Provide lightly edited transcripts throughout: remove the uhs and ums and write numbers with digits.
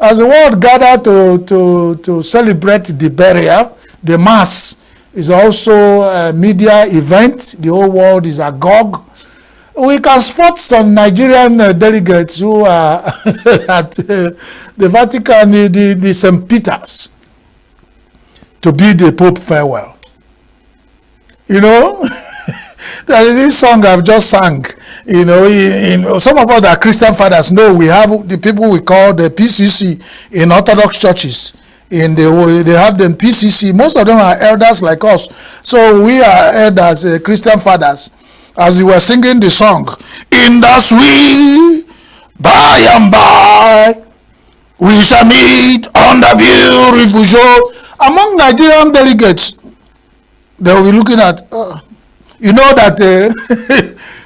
as the world gathered to celebrate the burial, the mass is also a media event. The whole world is agog. We can spot some Nigerian delegates who are at the Vatican, the St. Peter's, to bid the Pope farewell. You know, there is this song I've just sang. You know, in some of us that are Christian fathers know we have the people we call the PCC in Orthodox churches. They have them PCC. Most of them are elders like us. So we are elders, Christian fathers. As you were singing the song, in the sweet by and by, we shall meet on the beautiful shore. Among Nigerian delegates, they will be looking at, you know that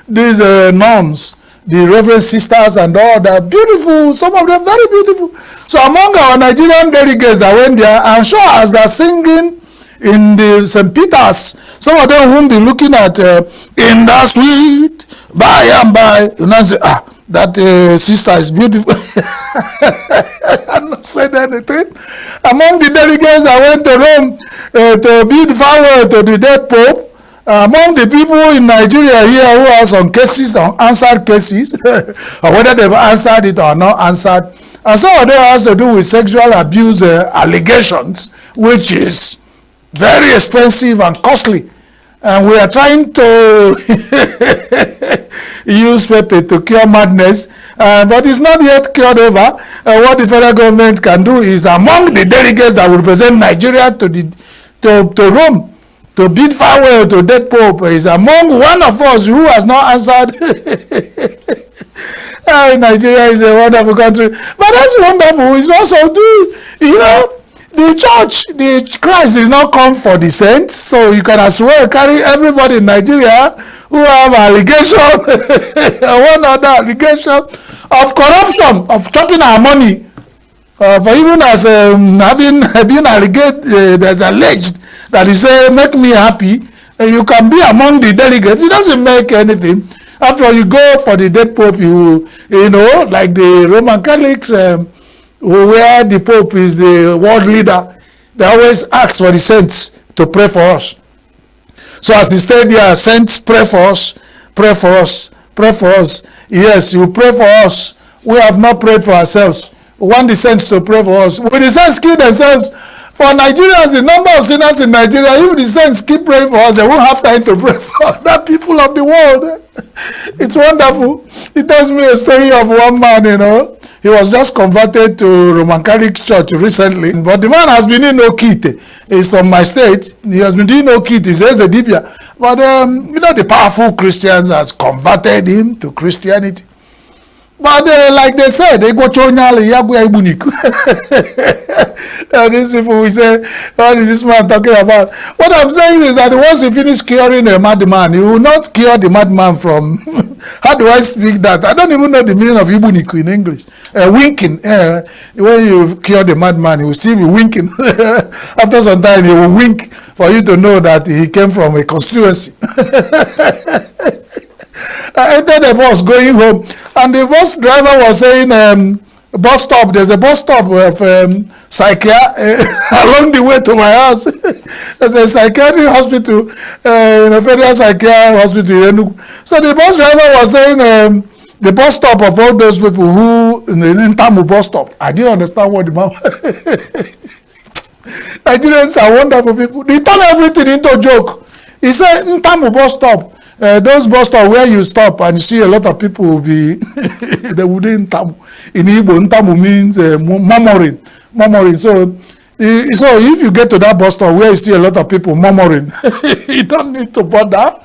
these nuns, the Reverend sisters and all that, beautiful, some of them very beautiful. So among our Nigerian delegates that went there, I'm sure as they're singing in the St. Peter's, some of them won't be looking at in the sweet by and by. You know, say, that sister is beautiful. I'm not saying anything. Among the delegates that went to Rome to bid farewell to the dead Pope, among the people in Nigeria here who have some cases, unanswered cases, or whether they've answered it or not answered, and some of them has to do with sexual abuse allegations, which is very expensive and costly. And we are trying to use paper to cure madness, but it's not yet cured over. What the federal government can do is, among the delegates that will represent Nigeria to Rome, to bid farewell to dead Pope, is among one of us who has not answered. Nigeria is a wonderful country, but that's wonderful. It's also do, you know, the church, the Christ did not come for the saints, so you can as well carry everybody in Nigeria who have allegation, one other allegation of corruption, of chopping our money, for even as having been alleged, there's alleged that he say, make me happy, and you can be among the delegates. It doesn't make anything. After all, you go for the dead Pope, you know, like the Roman Catholics, where the Pope is the world leader, they always ask for the saints to pray for us. So as he stayed there, saints, pray for us, pray for us, pray for us. Yes, you pray for us. We have not prayed for ourselves. We want the saints to pray for us. Will the saints kill themselves? For Nigerians, the number of sinners in Nigeria, if the saints keep praying for us, they won't have time to pray for other people of the world. It's wonderful. It tells me a story of one man, you know. He was just converted to Roman Catholic Church recently, but the man has been in Okite. He's from my state. He has been doing Okite. He says the Dibia. But, you know, the powerful Christians has converted him to Christianity. But like they said, they go chonyale yabu ibuniku. These people will say, what is this man talking about? What I'm saying is that once you finish curing a madman, you will not cure the madman from, how do I speak that? I don't even know the meaning of ibuniku in English. Winking. When you cure the madman, he will still be winking. After some time, he will wink for you to know that he came from a constituency. I entered the bus going home, and the bus driver was saying, bus stop, there's a bus stop of along the way to my house. There's a psychiatric hospital, a federal psychiatric hospital in ENUGU. So the bus driver was saying, the bus stop of all those people who, in the Ntamu bus stop. I didn't understand what the man Nigerians are wonderful people. They turn everything into a joke. He said, Ntamu bus stop. Those bus stops where you stop and you see a lot of people will be, they wouldn't Ntamu. In Igbo, Ntamu means murmuring. So if you get to that bus stop where you see a lot of people murmuring, you don't need to bother.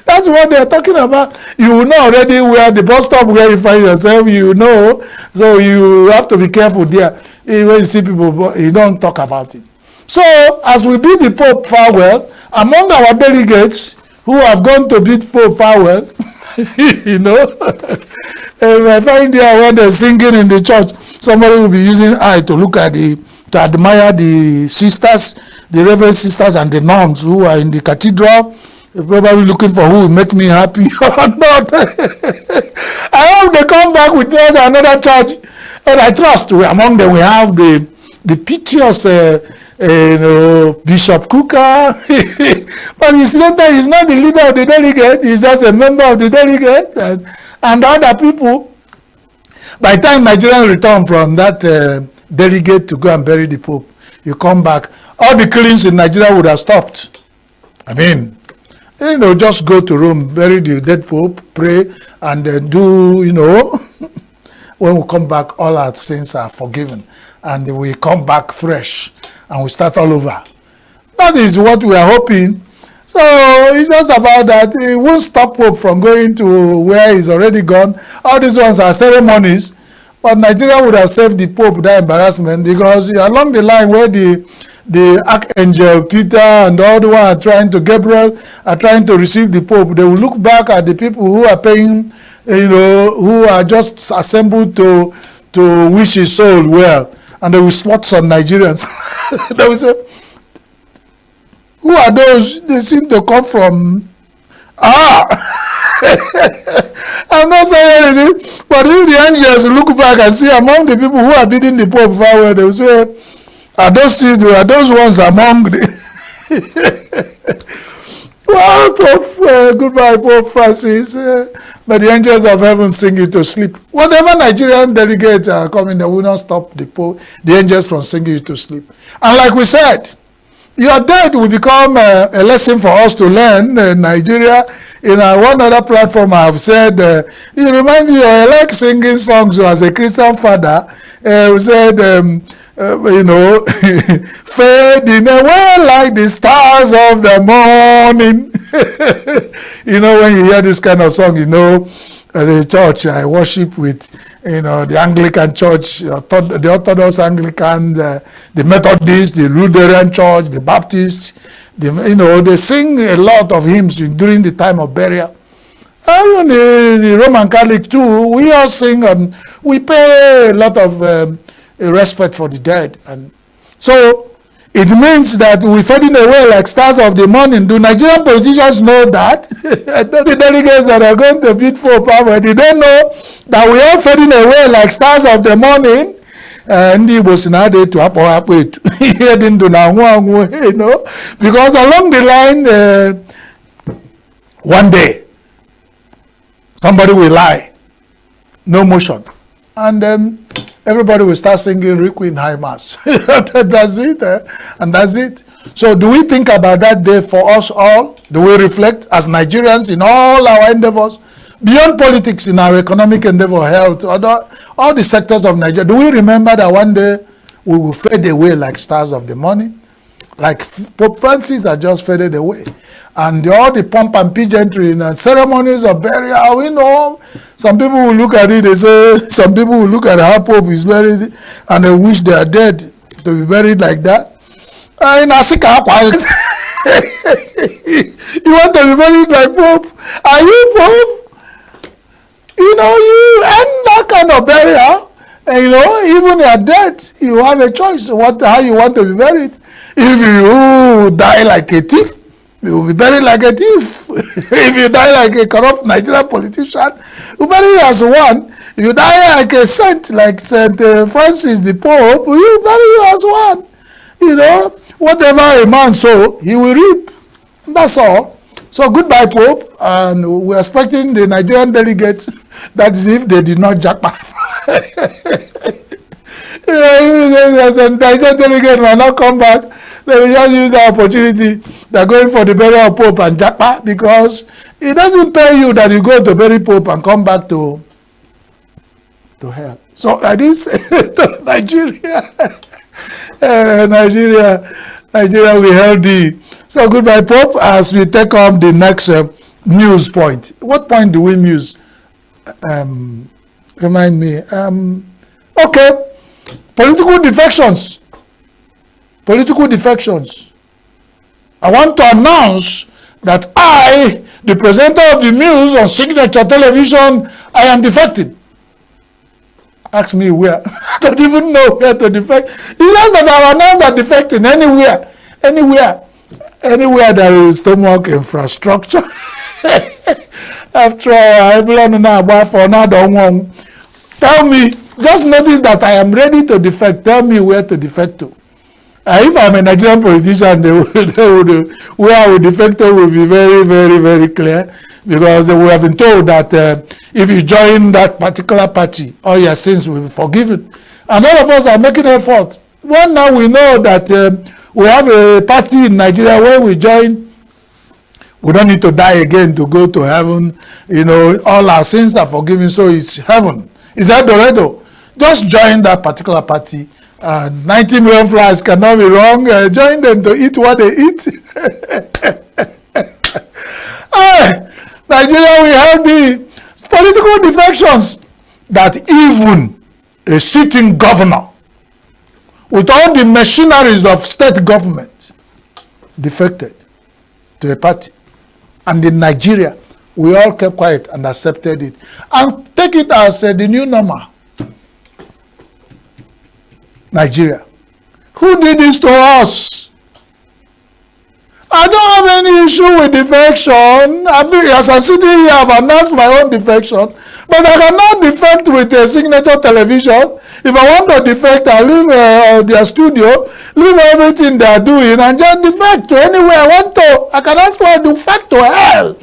That's what they're talking about. You will know already where the bus stop where you find yourself, you know. So you have to be careful there. When you see people, you don't talk about it. So as we bid the Pope farewell, among our delegates who have gone to bid Pope farewell, you know, I find there when they're singing in the church, somebody will be using eye to look at to admire the sisters, the Reverend sisters and the nuns who are in the cathedral. They're probably looking for who will make me happy or not. I hope they come back with another church And I trust among them we have the piteous Bishop Kuka. But incidentally, he's not the leader of the delegate, he's just a member of the delegate, and other people. By the time Nigerians return from that delegate to go and bury the Pope, you come back, all the killings in Nigeria would have stopped. I mean, just go to Rome, bury the dead Pope, pray, and then do, when we come back, all our sins are forgiven. And we come back fresh, and we start all over. That is what we are hoping. So it's just about that. It won't stop Pope from going to where he's already gone. All these ones are ceremonies. But Nigeria would have saved the Pope that embarrassment, because along the line where the Archangel Peter and all the ones Gabriel are trying to receive the Pope, they will look back at the people who are paying, who are just assembled to wish his soul well, and they will spot some Nigerians. They will say, who are those? They seem to come from, I'm not saying anything, but if the angels look back and see among the people who are bidding the Pope farewell, they will say, are those ones among the well, Pope, goodbye, Pope Francis. May the angels of heaven sing you to sleep. Whatever Nigerian delegates are coming, they will not stop the angels from singing you to sleep. And like we said, your death will become a lesson for us to learn in Nigeria. In one other platform, I have said, it reminds me, I like singing songs as a Christian father. We said, fading away like the stars of the morning. When you hear this kind of song, the church I worship with, the Anglican church, the Orthodox Anglican, the Methodist, the Lutheran church, the Baptist, they sing a lot of hymns during the time of burial. And the Roman Catholic too, we all sing and we pay a lot of respect for the dead. And so it means that we're fading away like stars of the morning. Do Nigerian politicians know that? The delegates that are going to bid for power, did they know that we are fading away like stars of the morning? And he was not there to happen. Because along the line, one day, somebody will lie, no motion, and then everybody will start singing Requiem High Mass. That's it, and that's it. So do we think about that day for us all? Do we reflect as Nigerians in all our endeavors? Beyond politics, in our economic endeavor, health, all the sectors of Nigeria, do we remember that one day we will fade away like stars of the morning? Like Pope Francis are just faded away. And all the pomp and pageantry and ceremonies of burial, some people will look at it, they say, some people will look at how Pope is buried and they wish they are dead to be buried like that. In Asika, you want to be buried like Pope? Are you Pope? You end that kind of burial, and even at death, you have a choice how you want to be buried. If you die like a thief, you will be buried like a thief. If you die like a corrupt Nigerian politician, you bury you as one. If you die like a saint, like Saint Francis the Pope, you bury you as one. Whatever a man sow, he will reap. That's all. So goodbye, Pope, and we're expecting the Nigerian delegates, that is if they did not jackpot. The Nigerian delegates will not come back. They will just use the opportunity. They're going for the burial of Pope and jackpot, because it doesn't pay you that you go to bury Pope and come back to hell. So like this, Nigeria, Nigeria will help thee. So goodbye, Pope, as we take on the next news point. What point do we muse? Remind me. Okay. Political defections. Political defections. I want to announce that I, the presenter of the news on Signature Television, I am defected. Ask me where. I don't even know where to defect. It's just that I announced that defecting anywhere there is stomach infrastructure. After all, I belong now for another one. Tell me, Just notice that I am ready to defect. Tell me where to defect to. If I'm a Nigerian politician, where I will defect to will be very, very, very clear, because we have been told that if you join that particular party, all your sins will be forgiven. And all of us are making effort. Well, now we know that we have a party in Nigeria where we join. We don't need to die again to go to heaven. You know, all our sins are forgiven, so it's heaven. It's Eldorado. Just join that particular party. 90 million flies cannot be wrong. Join them to eat what they eat. Nigeria, we have the political defections that even a sitting governor with all the machineries of state government defected to a party. And in Nigeria, we all kept quiet and accepted it. And take it as the new normal. Nigeria. Who did this to us? I don't have any issue with defection. As I'm sitting here, I've announced my own defection. But I cannot defect with a signature television. If I want to defect, I leave their studio, leave everything they are doing, and just defect to anywhere I want to. I can ask for a defect to hell.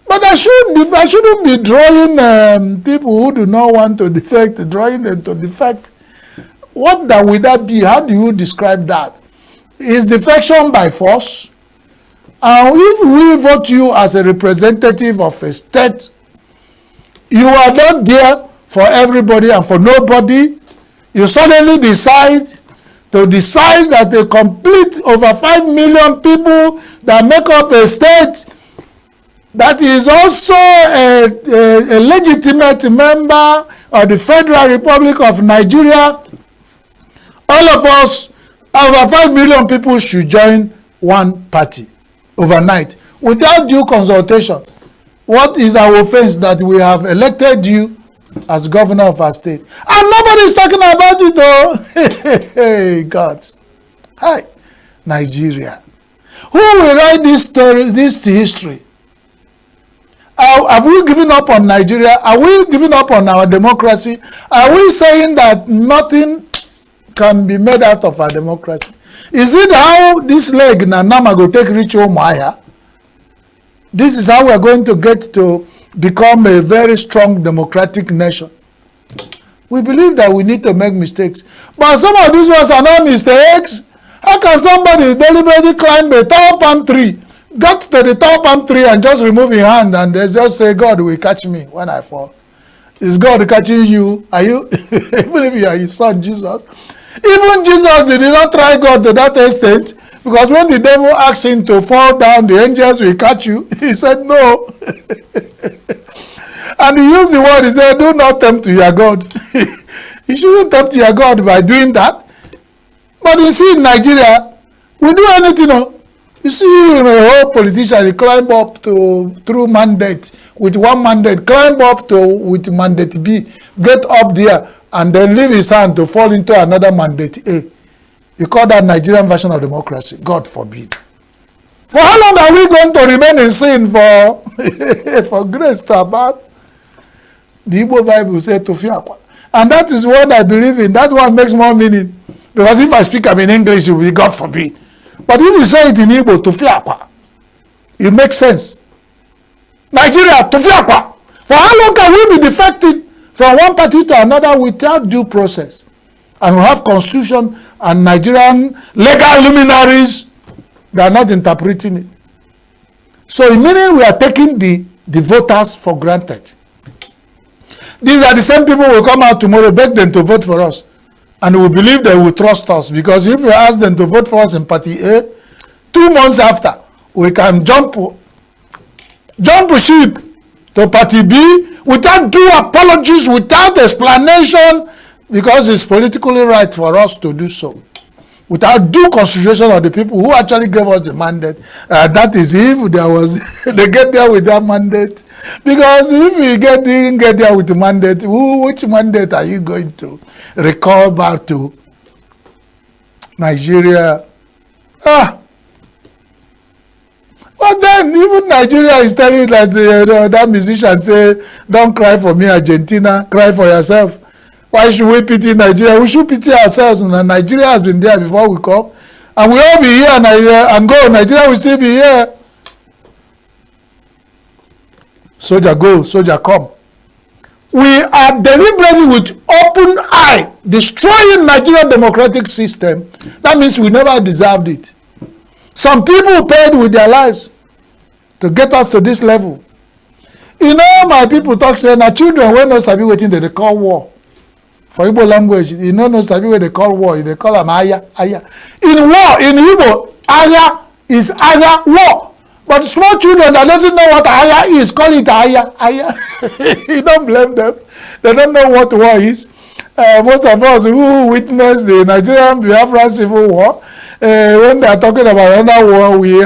But I shouldn't be drawing people who do not want to defect, drawing them to defect. What would that be? How do you describe that? Is defection by force? If we vote you as a representative of a state, you are not there for everybody and for nobody. You suddenly decide that a complete over 5 million people that make up a state that is also a legitimate member of the Federal Republic of Nigeria, all of us, over 5 million people should join one party overnight without due consultation. What is our offense that we have elected you as governor of our state? And nobody's talking about it, oh. Hey, God. Hi, Nigeria. Who will write this story, this history? Have we given up on Nigeria? Are we giving up on our democracy? Are we saying that nothing can be made out of our democracy? Is it how this leg Nama go take reach Omaya? This is how we are going to get to become a very strong democratic nation. We believe that we need to make mistakes. But some of these ones are not mistakes. How can somebody deliberately climb a tall palm tree, get to the tall palm tree and just remove his hand and they just say, God will catch me when I fall? Is God catching you? Are you, even if you are his son, Jesus? Even Jesus did not try God to that extent, because when the devil asked him to fall down, the angels will catch you. He said no. And he used the word, he said, do not tempt your God. You shouldn't tempt your God by doing that. But you see, in Nigeria, we do anything. You see, a whole politician, he climb up to through mandate with one mandate, climb up to with mandate B, get up there, and then leave his hand to fall into another mandate A. You call that Nigerian version of democracy? God forbid. For how long are we going to remain in sin for grace to abound? The Igbo Bible said to fiakwa. And that is what I believe in. That one makes more meaning. Because if I speak them in English, it will be God forbid. But if you say it in Igbo, to fiakwa, it makes sense. Nigeria, to fiakwa. For how long can we be defected from one party to another without due process? And we have constitution and Nigerian legal luminaries that are not interpreting it. So meaning we are taking the voters for granted. These are the same people who will come out tomorrow, beg them to vote for us. And we believe they will trust us. Because if you ask them to vote for us in party A, 2 months after, we can jump ship to party B without due apologies, without explanation, because it's politically right for us to do so. Without due consideration of the people who actually gave us the mandate. That is if there was, they get there with that mandate. Because if we didn't get there with the mandate, which mandate are you going to recall back to? Nigeria. But then even Nigeria is telling us, that musician say, don't cry for me, Argentina, cry for yourself. Why should we pity Nigeria? We should pity ourselves. Nigeria has been there before we come. And we all be here and go. Nigeria will still be here. Soldier go, soldier come. We are deliberately with open eye destroying Nigerian democratic system. That means we never deserved it. Some people paid with their lives to get us to this level. You know, my people talk say, na children wey no sabi wetin they call war. For Igbo language, you know no sabi what they call war. They call am aya, aya. In war, in Igbo, aya is aya, war. But small children that doesn't know what aya is, call it aya, aya. You don't blame them. They don't know what war is. Most of us who witnessed the Nigerian Biafra Civil War, when they are talking about another war, we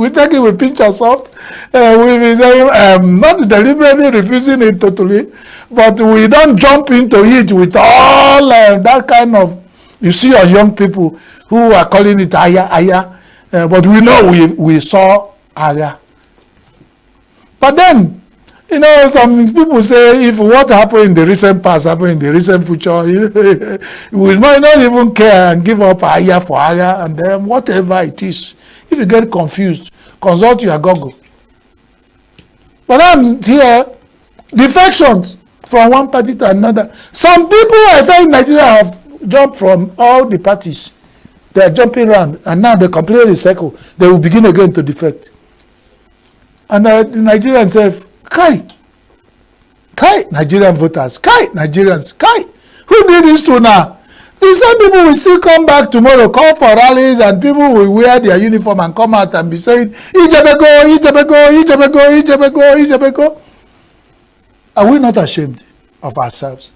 take it with pinch of salt. We be saying, not deliberately refusing it totally, but we don't jump into it with all that kind of, you see our young people who are calling it aya, aya, but we know we saw aya. But then, you know, some people say if what happened in the recent past happened in the recent future, we might not even care and give up aya for aya, and then whatever it is. If you get confused, consult your Google. But I'm here, defections from one party to another. Some people I find in Nigeria have jumped from all the parties. They are jumping around, and now they completely circle. They will begin again to defect. And the Nigerians say, Kai, Nigerian voters, Nigerians, who did this to now? The same people will still come back tomorrow, call for rallies, and people will wear their uniform and come out and be saying, Ijebego, Ijebego, Ijebego, Ijebego, Ijebego. Are we not ashamed of ourselves?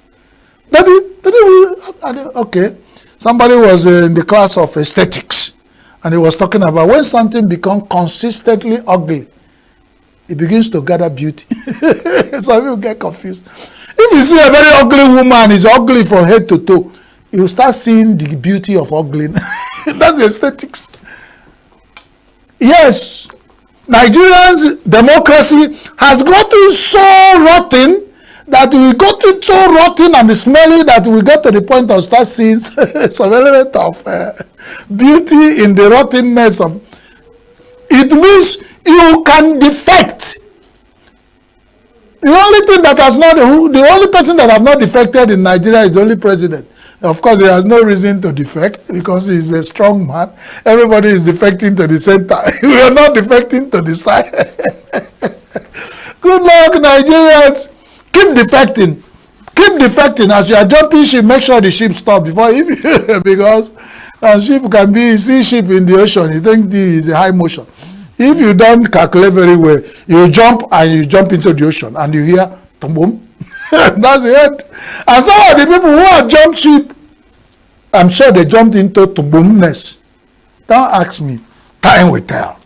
Okay, somebody was in the class of aesthetics, and he was talking about when something becomes consistently ugly, it begins to gather beauty. Some people get confused. If you see a very ugly woman, is ugly from head to toe, you start seeing the beauty of ugliness. That's aesthetics. Yes, Nigerians' democracy has gotten so rotten that we got it so rotten and smelly that we got to the point of start seeing some element of beauty in the rottenness of. It means you can defect. The only thing that has not, the only person that has not defected in Nigeria is the only president. Of course, he has no reason to defect because he's a strong man. Everybody is defecting to the center. We are not defecting to the side. Good luck, Nigerians. Keep defecting. Keep defecting. As you are jumping ship, make sure the ship stops before because a ship can be, see ship in the ocean. You think this is a high motion. If you don't calculate very well, you jump and you jump into the ocean and you hear boom. That's it. And some of the people who have jumped ship, I'm sure they jumped into boomness. Don't ask me. Time will tell.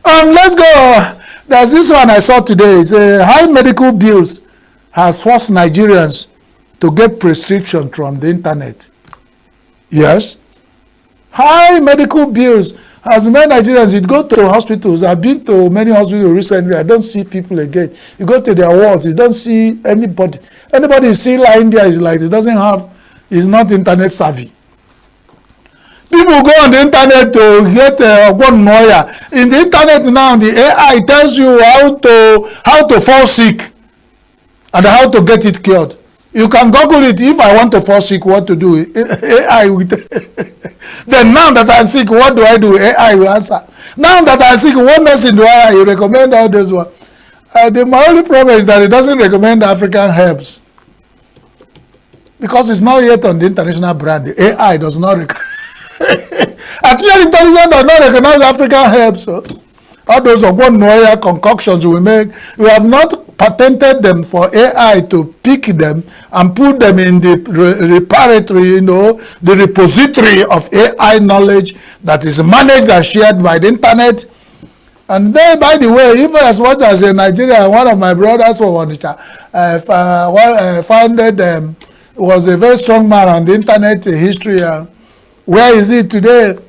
Let's go. There's this one I saw today. It's high medical bills has forced Nigerians to get prescription from the internet. Yes. High medical bills has made Nigerians, you go to hospitals. I've been to many hospitals recently. I don't see people again. You go to their wards, you don't see anybody. Anybody you see lying there is like, it doesn't have, is not internet savvy. People go on the internet to get one lawyer. In the internet now, the AI tells you how to fall sick and how to get it cured. You can Google it. If I want to fall sick, what to do? AI with. Then now that I'm sick, what do I do? AI will answer. Now that I'm sick, what medicine do I? You recommend all those ones. My only problem is that it doesn't recommend African herbs because it's not yet on the international brand. The AI does not. Artificial intelligence does not recognize African herbs. So all those of one Noya concoctions we make, we have not patented them for AI to pick them and put them in the repository, the repository of AI knowledge that is managed and shared by the internet. And then, by the way, even as much as in Nigeria, one of my brothers from Onitsha founded was a very strong man on the internet history. Where is it today?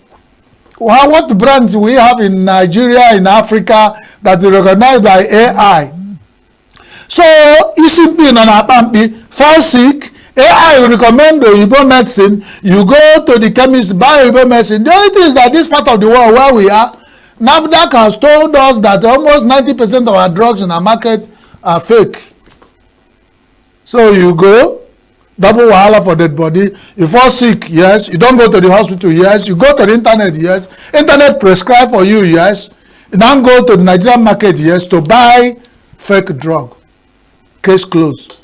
What brands we have in Nigeria, in Africa, that is recognized by AI? So, Isimpi and Apampi fall sick, AI will recommend Oyibo medicine. You go to the chemist, buy Oyibo medicine. The only thing is that this part of the world where we are, NAFDAC has told us that almost 90% of our drugs in our market are fake. So you go, double wahala for dead body. You fall sick, yes. You don't go to the hospital, yes. You go to the internet, yes. Internet prescribe for you, yes. You now go to the Nigerian market, yes, to buy fake drug. Case closed.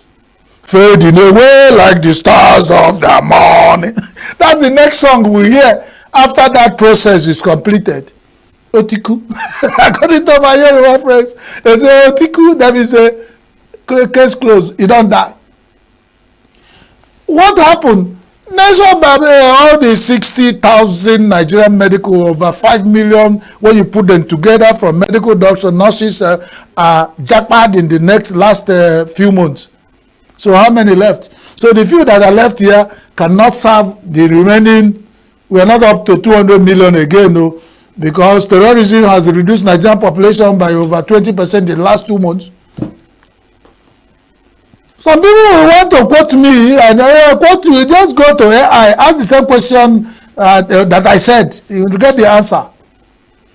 Fading away like the stars of the morning. That's the next song we hear after that process is completed. Otiku. According to my Yoruba friends, they say Otiku, that is a case closed. You don't die. What happened? All the 60,000 Nigerian medical, over 5 million, when you put them together from medical doctors, nurses, are jackpot in the last few months. So how many left? So the few that are left here cannot serve the remaining. We are not up to 200 million again, no, because terrorism has reduced Nigerian population by over 20% in the last 2 months. Some people will want to quote me, and quote you. Just go to AI, ask the same question that I said. You will get the answer.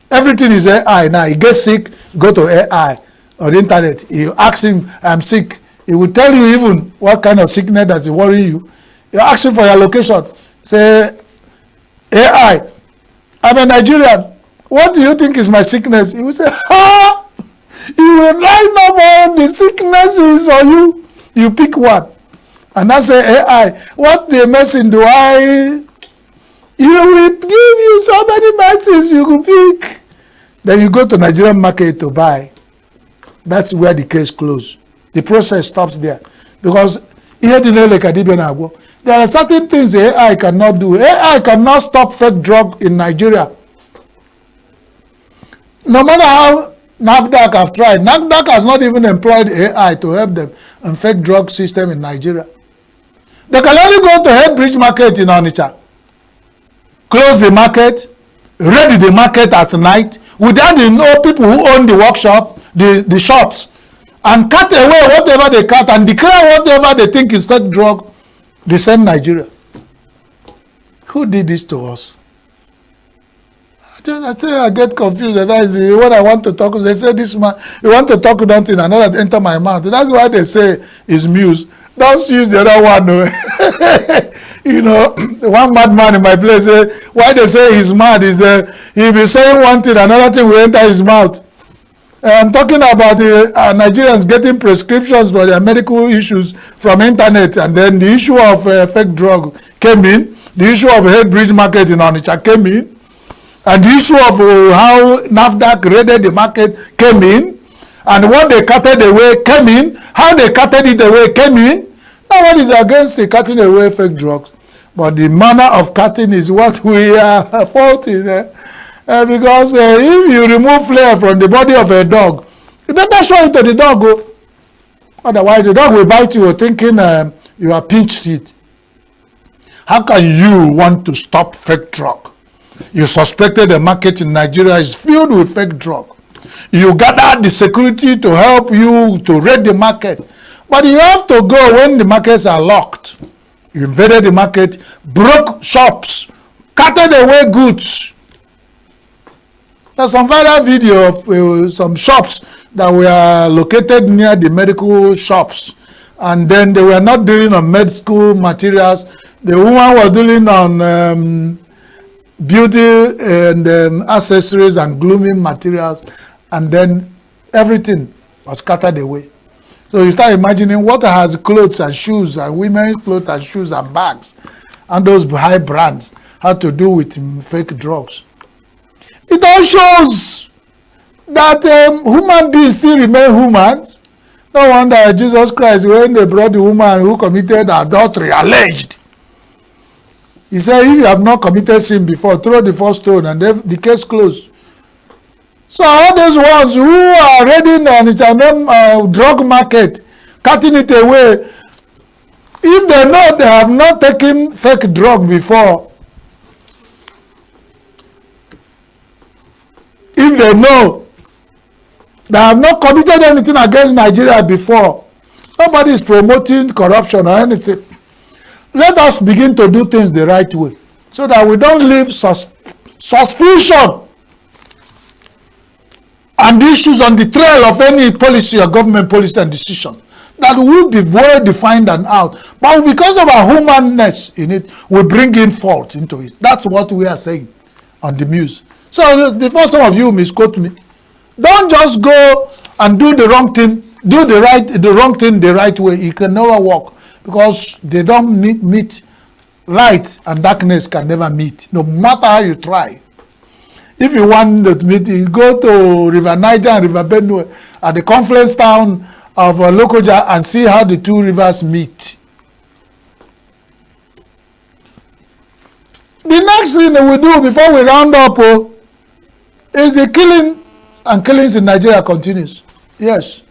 Everything is AI now. You get sick, go to AI on the internet. You ask him, I'm sick. He will tell you even what kind of sickness that is worrying you. You ask him for your location. Say, AI, I'm a Nigerian. What do you think is my sickness? He will say, ha! He will line up all the sicknesses for you. You pick one. And I say, AI, what the medicine do I? You will give you so many medicines you could pick. Then you go to Nigerian market to buy. That's where the case closed. The process stops there. Because there are certain things AI cannot do. AI cannot stop fake drug in Nigeria. No matter how NAFDAC have tried, NAFDAC has not even employed AI to help them in fake drug system in Nigeria. They can only go to Headbridge Market in Onitsha, close the market, ready the market at night, without the people who own the workshop, the shops, and cut away whatever they cut and declare whatever they think is fake drug. They send Nigeria. Who did this to us? I say I get confused. That is what I want to talk. They say this man, you want to talk nothing, another enter my mouth. That's why they say is muse. Don't use the other one. No. You know, one madman in my place. Why they say he's mad is he'll be saying one thing, another thing will enter his mouth. I'm talking about the Nigerians getting prescriptions for their medical issues from internet, and then the issue of fake drug came in. The issue of Headbridge Market in Onitsha came in. And the issue of how NAFDAC raided the market came in. And what they cutted away came in. How they cutted it away came in. No one is against the cutting away fake drugs. But the manner of cutting is what we are faulting. Because if you remove flare from the body of a dog, you better show it to the dog. Otherwise, the dog will bite you thinking you are pinched it. How can you want to stop fake drug? You suspected the market in Nigeria is filled with fake drug. You gathered the security to help you to raid the market. But you have to go when the markets are locked. You invaded the market, broke shops, cutted away goods. There's some viral video of some shops that were located near the medical shops. And then they were not dealing on medical materials. The woman was dealing on beauty and accessories and grooming materials, and then everything was scattered away. So you start imagining what has clothes and shoes and women's clothes and shoes and bags and those high brands had to do with fake drugs. It all shows that human beings still remain humans. No wonder Jesus Christ, when they brought the woman who committed adultery, alleged, he said, if you have not committed sin before, throw the first stone, and then the case closed. So all those ones who are raiding the drug market, cutting it away, if they know they have not taken fake drug before, if they know they have not committed anything against Nigeria before, nobody is promoting corruption or anything. let us begin to do things the right way so that we don't leave suspicion and issues on the trail of any policy or government policy and decision that will be very defined and out. But because of our humanness in it, we bring in fault into it. That's what we are saying on the news. So before some of you misquote me, don't just go and do the wrong thing, do the wrong thing the right way. It can never work because they don't meet. Light and darkness can never meet, no matter how you try. If you want to meet, you go to River Niger and River Benue at the confluence town of Lokoja and see how the two rivers meet. The next thing we do before we round up is the killing and killings in Nigeria continues. Yes.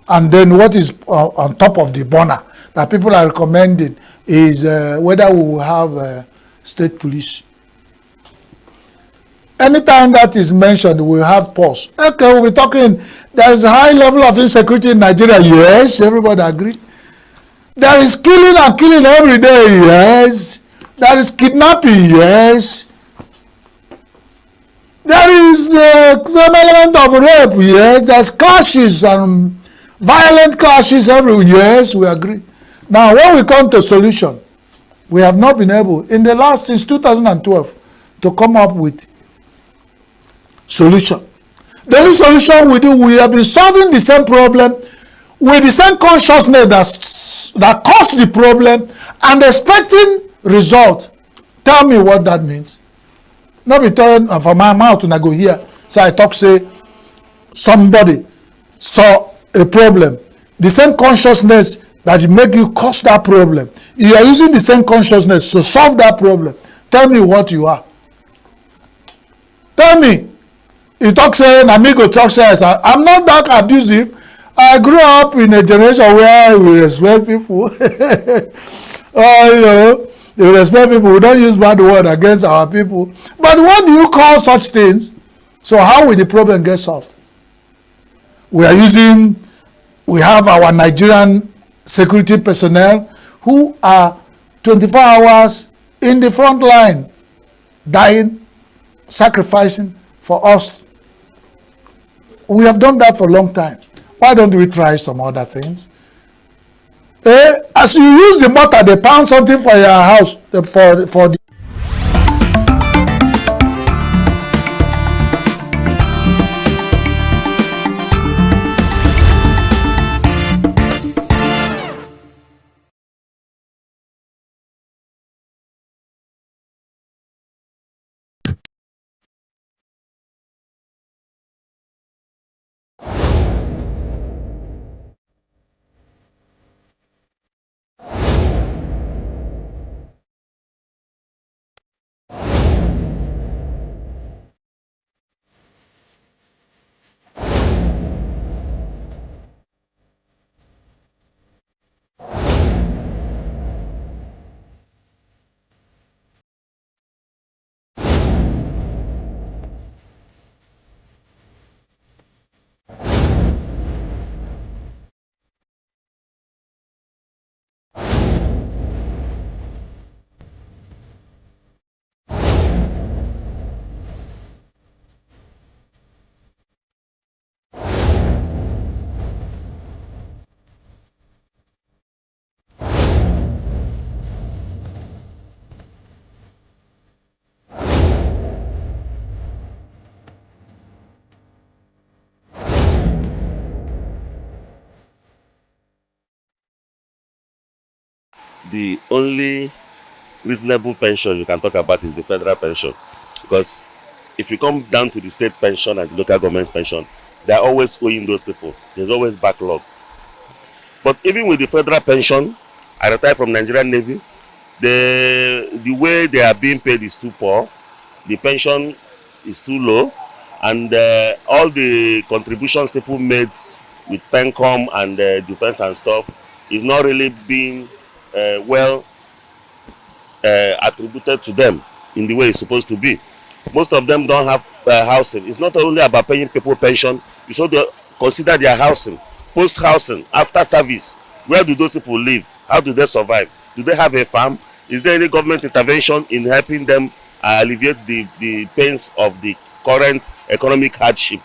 And then what is on top of the burner that people are recommending is whether we will have state police. Anytime that is mentioned, we have pause. Okay, we'll be talking, there is a high level of insecurity in Nigeria. Yes, everybody agree. There is killing and killing every day. Yes. There is kidnapping. Yes. There is some element of rape. Yes. There's clashes and violent clashes everywhere. Yes, we agree. Now, when we come to solution, we have not been able, in the last, since 2012, to come up with solution. The only solution we have been solving the same problem with the same consciousness that caused the problem and expecting result. Tell me what that means. Not be telling from my mouth when I go here. So I talk, say, somebody saw a problem. The same consciousness that make you cause that problem. You are using the same consciousness to solve that problem. Tell me what you are. Tell me. You talk saying, amigo talk says, I'm not that abusive. I grew up in a generation where we respect people. You know, we respect people. We don't use bad word against our people. But what do you call such things? So how will the problem get solved? We have our Nigerian security personnel who are 24 hours in the front line, dying, sacrificing for us. We have done that for a long time. Why don't we try some other things? As you use the mortar, they pound something for your house, for the the only reasonable pension you can talk about is the federal pension, because if you come down to the state pension and the local government pension, they are always owing those people. There's always backlog. But even with the federal pension, I retired from Nigerian Navy, the way they are being paid is too poor, the pension is too low, and all the contributions people made with PENCOM and defense and stuff is not really being well attributed to them in the way it's supposed to be. Most of them don't have housing. It's not only about paying people pension, you should consider their housing, post-housing, after service. Where do those people live? How do they survive? Do they have a farm? Is there any government intervention in helping them alleviate the pains of the current economic hardship?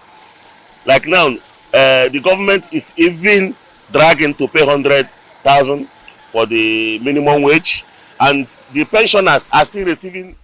Like now, the government is even dragging to pay 100,000 for the minimum wage, and the pensioners are still receiving.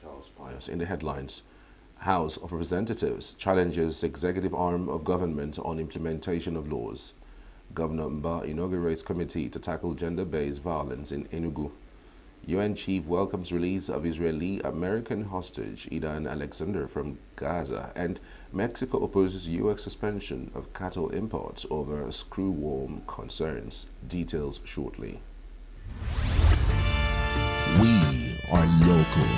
Charles Pius. In the headlines, House of Representatives challenges executive arm of government on implementation of laws. Governor Mba inaugurates committee to tackle gender-based violence in ENUGU. UN chief welcomes release of Israeli-American hostage Idan Alexander from Gaza, and Mexico opposes U.S. suspension of cattle imports over screw-worm concerns. Details shortly. We are local.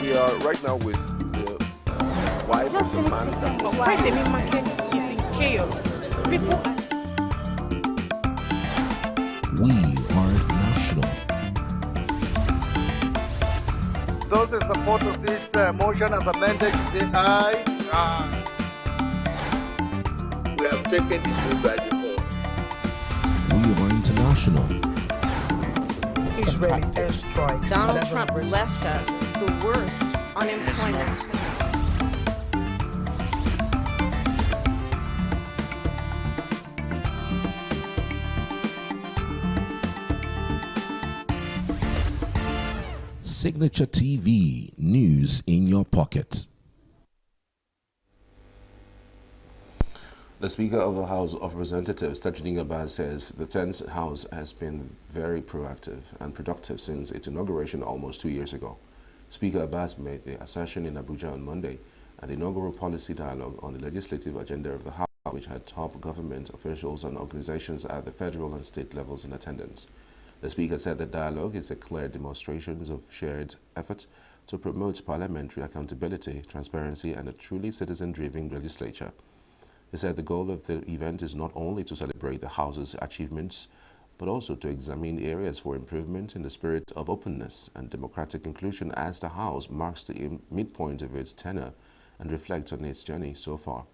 We are right now with the wife of the man that was... Why the main market is in chaos. People... We are national. Those in support of this motion as amended, say aye. Aye. We have taken it through by default. We are international. Israeli airstrikes. Donald Trump left us the worst unemployment. Signature TV, news in your pocket. The Speaker of the House of Representatives, Tajudeen Abbas, says the 10th House has been very proactive and productive since its inauguration almost 2 years ago. Speaker Abbas made the assertion in Abuja on Monday at the inaugural policy dialogue on the legislative agenda of the House, which had top government officials and organizations at the federal and state levels in attendance. The Speaker said the dialogue is a clear demonstration of shared effort to promote parliamentary accountability, transparency, and a truly citizen-driven legislature. He said the goal of the event is not only to celebrate the House's achievements, but also to examine areas for improvement in the spirit of openness and democratic inclusion as the House marks the midpoint of its tenure and reflects on its journey so far.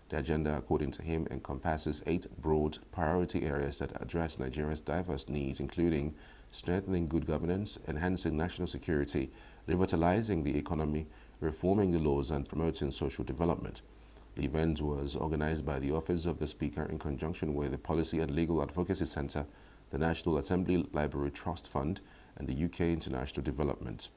The agenda, according to him, encompasses 8 broad priority areas that address Nigeria's diverse needs, including strengthening good governance, enhancing national security, revitalizing the economy, reforming the laws, and promoting social development. The event was organized by the Office of the Speaker in conjunction with the Policy and Legal Advocacy Center, the National Assembly Library Trust Fund, and the UK International Development.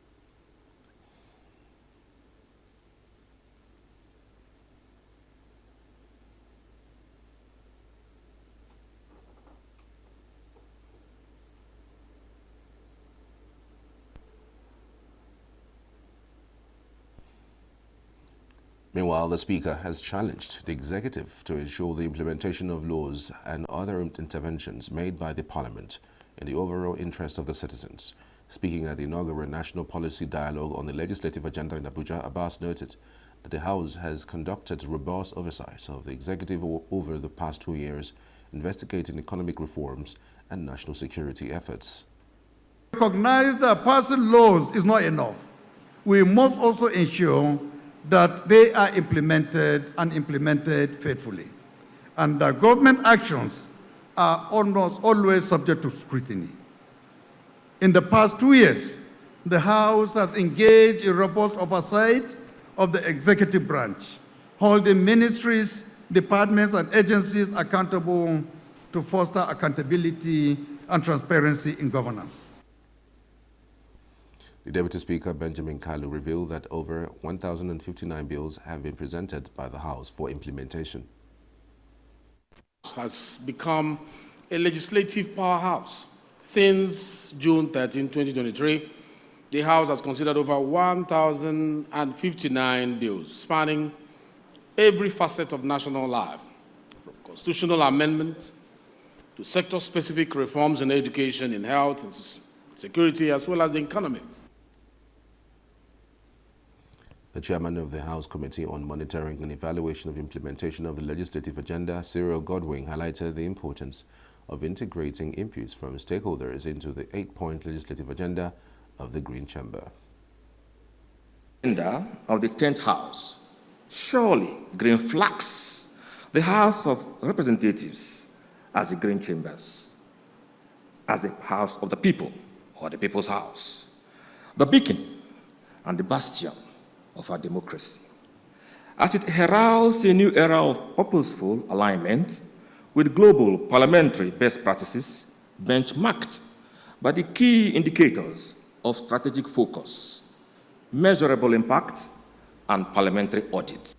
Meanwhile, the Speaker has challenged the Executive to ensure the implementation of laws and other interventions made by the Parliament in the overall interest of the citizens. Speaking at the inaugural National Policy Dialogue on the legislative agenda in Abuja, Abbas noted that the House has conducted robust oversight of the Executive over the past 2 years, investigating economic reforms and national security efforts. Recognize that passing laws is not enough. We must also ensure that they are implemented and implemented faithfully, and that government actions are almost always subject to scrutiny. In the past 2 years, the House has engaged in robust oversight of the executive branch, holding ministries, departments, and agencies accountable to foster accountability and transparency in governance. The Deputy Speaker, Benjamin Kalu, revealed that over 1,059 bills have been presented by the House for implementation. Has become a legislative powerhouse. Since June 13, 2023, the House has considered over 1,059 bills, spanning every facet of national life, from constitutional amendment, to sector-specific reforms in education, in health, and security, as well as the economy. The chairman of the House Committee on Monitoring and Evaluation of Implementation of the Legislative Agenda, Cyril Godwin, highlighted the importance of integrating inputs from stakeholders into the 8-point legislative agenda of the Green Chamber. Agenda of the 10th House surely green flags the House of Representatives as the Green Chambers, as the House of the People, or the People's House, the beacon and the bastion of our democracy, as it heralds a new era of purposeful alignment with global parliamentary best practices benchmarked by the key indicators of strategic focus, measurable impact, and parliamentary audit.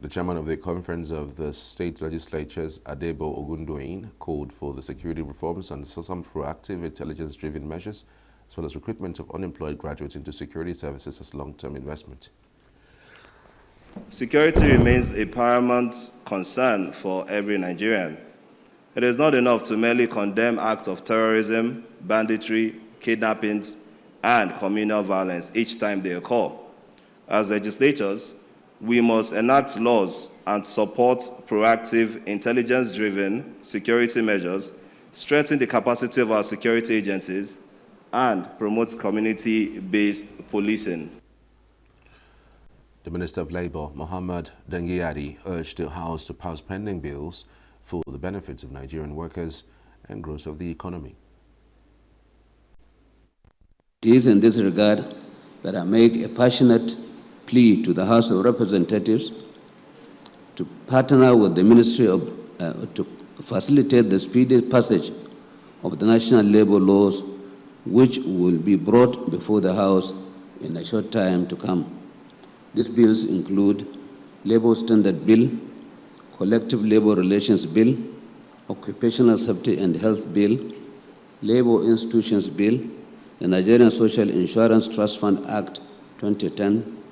The chairman of the Conference of the State Legislatures, Adebo Ogundoyin, called for the security reforms and some proactive intelligence-driven measures, as well as recruitment of unemployed graduates into security services as long-term investment. Security remains a paramount concern for every Nigerian. It is not enough to merely condemn acts of terrorism, banditry, kidnappings, and communal violence each time they occur. As legislators, we must enact laws and support proactive, intelligence-driven security measures, strengthen the capacity of our security agencies, and promote community-based policing. The Minister of Labour, Mohammed Dangiadi, urged the House to pass pending bills for the benefits of Nigerian workers and growth of the economy. It is in this regard that I make a passionate plea to the House of Representatives to partner with the Ministry to facilitate the speedy passage of the national labor laws, which will be brought before the House in a short time to come. These bills include Labor Standard Bill, Collective Labor Relations Bill, Occupational Safety and Health Bill, Labor Institutions Bill, the Nigerian Social Insurance Trust Fund Act 2010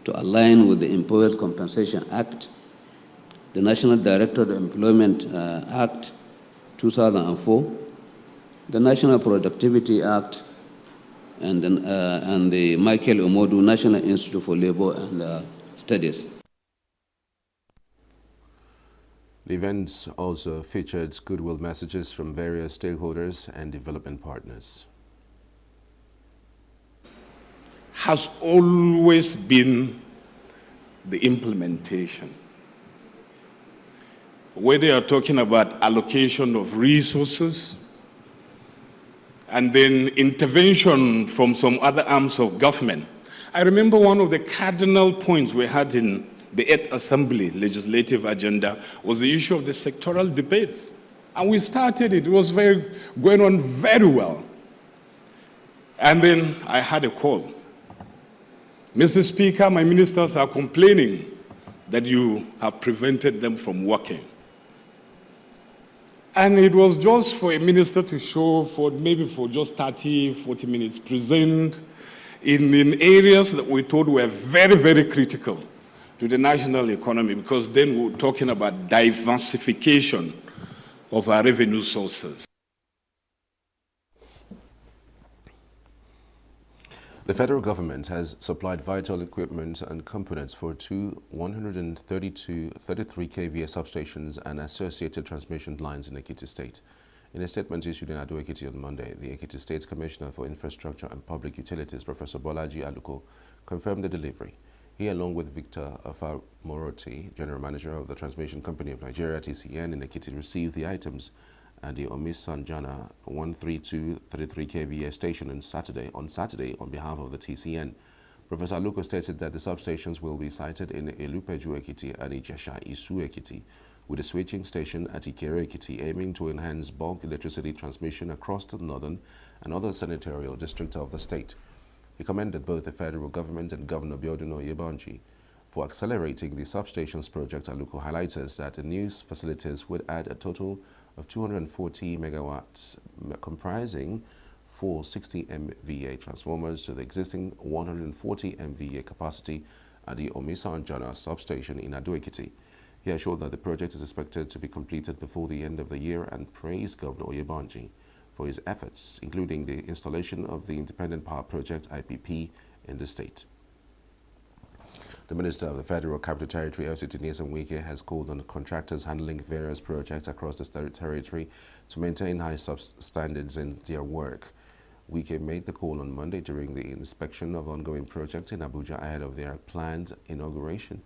to align with the Employers' Compensation Act, the National Directorate of Employment Act 2004, the National Productivity Act, and the Michael Omodu National Institute for Labor and Studies. The events also featured goodwill messages from various stakeholders and development partners. Has always been the implementation. Whether you're talking about allocation of resources, and then intervention from some other arms of government. I remember one of the cardinal points we had in the 8th Assembly legislative agenda was the issue of the sectoral debates. And we started it was going on very well. And then I had a call. Mr. Speaker, my ministers are complaining that you have prevented them from working. And it was just for a minister to show for just 30, 40 minutes, present in areas that we thought were very, very critical to the national economy, because then we were talking about diversification of our revenue sources. The federal government has supplied vital equipment and components for two 133 kVA substations and associated transmission lines in Ekiti State. In a statement issued in Ado-Ekiti on Monday, the Ekiti State Commissioner for Infrastructure and Public Utilities, Professor Bolaji Aluko, confirmed the delivery. He, along with Victor Afamoroti, General Manager of the Transmission Company of Nigeria, TCN, in Ekiti, received the items at the Omisanjana 13233 kVA station on Saturday on behalf of the TCN. Professor Aluko stated that the substations will be sited in Elupeju Ekiti and Ijesha Isu Ekiti, with a switching station at Ikere Ekiti, aiming to enhance bulk electricity transmission across the northern and other senatorial districts of the state. He commended both the federal government and Governor Biodun Oyebanji for accelerating the substations project. Aluko highlights that the new facilities would add a total of 240 megawatts, comprising 4 60 MVA transformers to the existing 140 MVA capacity at the Omisanjana substation in Ado-Ekiti. He assured that the project is expected to be completed before the end of the year and praised Governor Oyebanji for his efforts, including the installation of the Independent Power Project (IPP) in the state. The Minister of the Federal Capital Territory, FCT Nyesom Wike, has called on contractors handling various projects across the territory to maintain high standards in their work. Wike made the call on Monday during the inspection of ongoing projects in Abuja ahead of their planned inauguration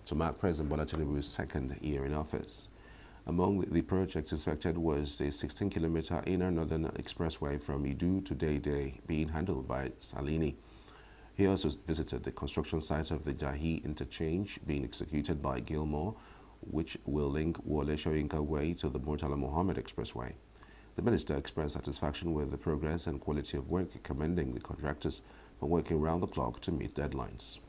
to mark President Bola Tinubu's second year in office. Among the projects inspected was the 16-kilometer inner northern expressway from Idu to Dede being handled by Salini. He also visited the construction site of the Jahi interchange being executed by Gilmore, which will link Wole Soyinka Way to the Murtala Mohammed Expressway. The minister expressed satisfaction with the progress and quality of work, commending the contractors for working round the clock to meet deadlines.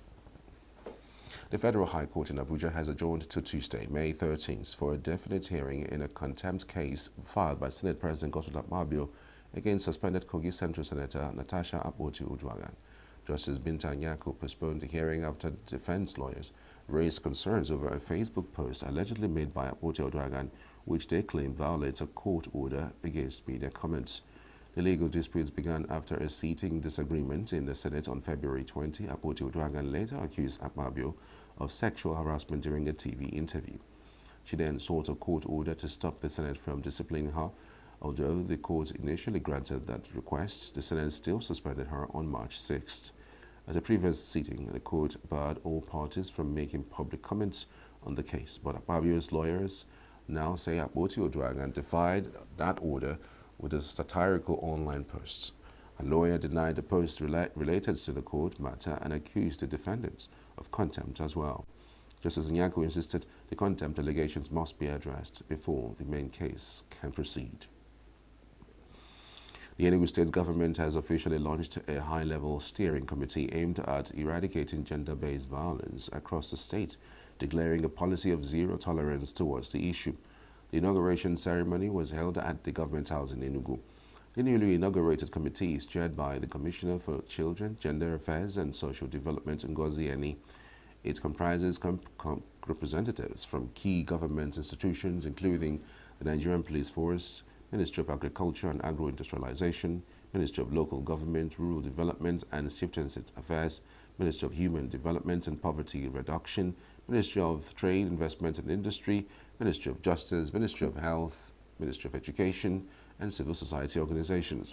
The Federal High Court in Abuja has adjourned to Tuesday, May 13th, for a definite hearing in a contempt case filed by Senate President Godswill Akpabio against suspended Kogi Central Senator Natasha Akpoti-Uduaghan. Justice Binta Nyako postponed the hearing after defense lawyers raised concerns over a Facebook post allegedly made by Akpoti-Uduaghan, which they claim violates a court order against media comments. The legal disputes began after a seating disagreement in the Senate on February 20. Akpoti-Uduaghan later accused Akpabio of sexual harassment during a TV interview. She then sought a court order to stop the Senate from disciplining her. Although the court initially granted that request, the Senate still suspended her on March 6th. At a previous sitting, the court barred all parties from making public comments on the case, but Akpabio's lawyers now say Akpoti-Uduaghan defied that order with a satirical online post. A lawyer denied the post related to the court matter and accused the defendants of contempt as well. Justice Nyako insisted the contempt allegations must be addressed before the main case can proceed. The ENUGU state government has officially launched a high-level steering committee aimed at eradicating gender-based violence across the state, declaring a policy of zero tolerance towards the issue. The inauguration ceremony was held at the Government House in ENUGU. The newly inaugurated committee is chaired by the Commissioner for Children, Gender Affairs and Social Development, Ngozi Eni. It comprises representatives from key government institutions, including the Nigerian Police Force, Ministry of Agriculture and Agro-Industrialization, Ministry of Local Government, Rural Development and Chieftaincy Affairs, Ministry of Human Development and Poverty Reduction, Ministry of Trade, Investment and Industry, Ministry of Justice, Ministry of Health, Ministry of Education, and civil society organizations.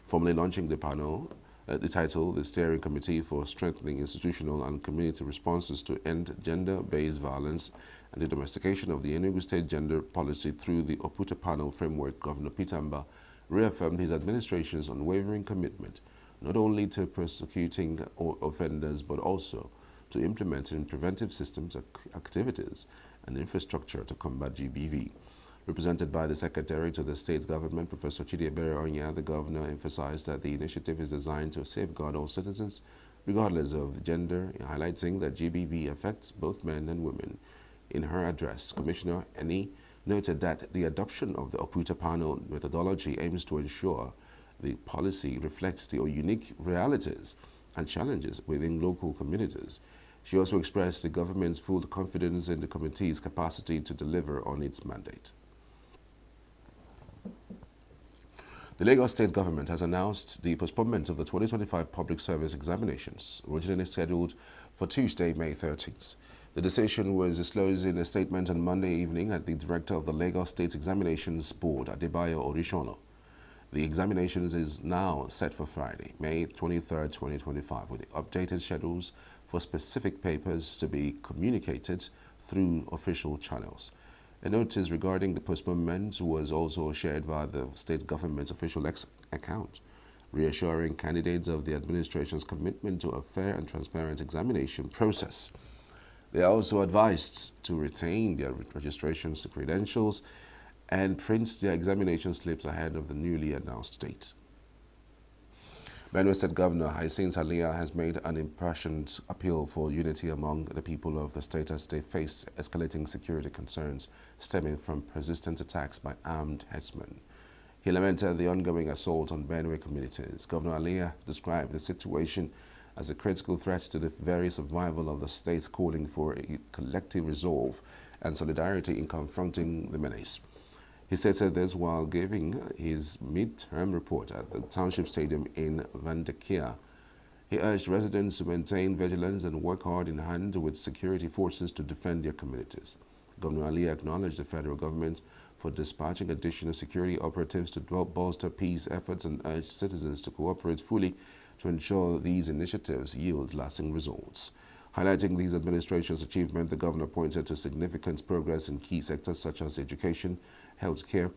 Formally launching the panel, the title, the Steering Committee for Strengthening Institutional and Community Responses to End Gender-Based Violence and the Domestication of the ENUGU State Gender Policy through the Oputa Panel Framework, Governor Peter Mba reaffirmed his administration's unwavering commitment not only to prosecuting offenders but also to implementing preventive systems, activities, and infrastructure to combat GBV. Represented by the Secretary to the State Government, Professor Chidiebere Onya, the Governor emphasized that the initiative is designed to safeguard all citizens, regardless of gender, highlighting that GBV affects both men and women. In her address, Commissioner Eni noted that the adoption of the Oputa Panel methodology aims to ensure the policy reflects the unique realities and challenges within local communities. She also expressed the government's full confidence in the committee's capacity to deliver on its mandate. The Lagos State Government has announced the postponement of the 2025 public service examinations, originally scheduled for Tuesday, May 13th. The decision was disclosed in a statement on Monday evening at the Director of the Lagos State Examinations Board, Adebayo Orishono. The examinations is now set for Friday, May 23rd, 2025, with updated schedules for specific papers to be communicated through official channels. A notice regarding the postponement was also shared via the state government's official account, reassuring candidates of the administration's commitment to a fair and transparent examination process. They are also advised to retain their registration credentials and print their examination slips ahead of the newly announced date. Benue State Governor Hyacinth Alia has made an impassioned appeal for unity among the people of the state as they face escalating security concerns stemming from persistent attacks by armed herdsmen. He lamented the ongoing assault on Benue communities. Governor Alia described the situation as a critical threat to the very survival of the state, calling for a collective resolve and solidarity in confronting the menace. He stated this while giving his mid-term report at the Township Stadium in Vandekia. He urged residents to maintain vigilance and work hard in hand with security forces to defend their communities. Governor Ali acknowledged the federal government for dispatching additional security operatives to bolster peace efforts and urged citizens to cooperate fully to ensure these initiatives yield lasting results. Highlighting these administration's achievements, the governor pointed to significant progress in key sectors such as education, healthcare,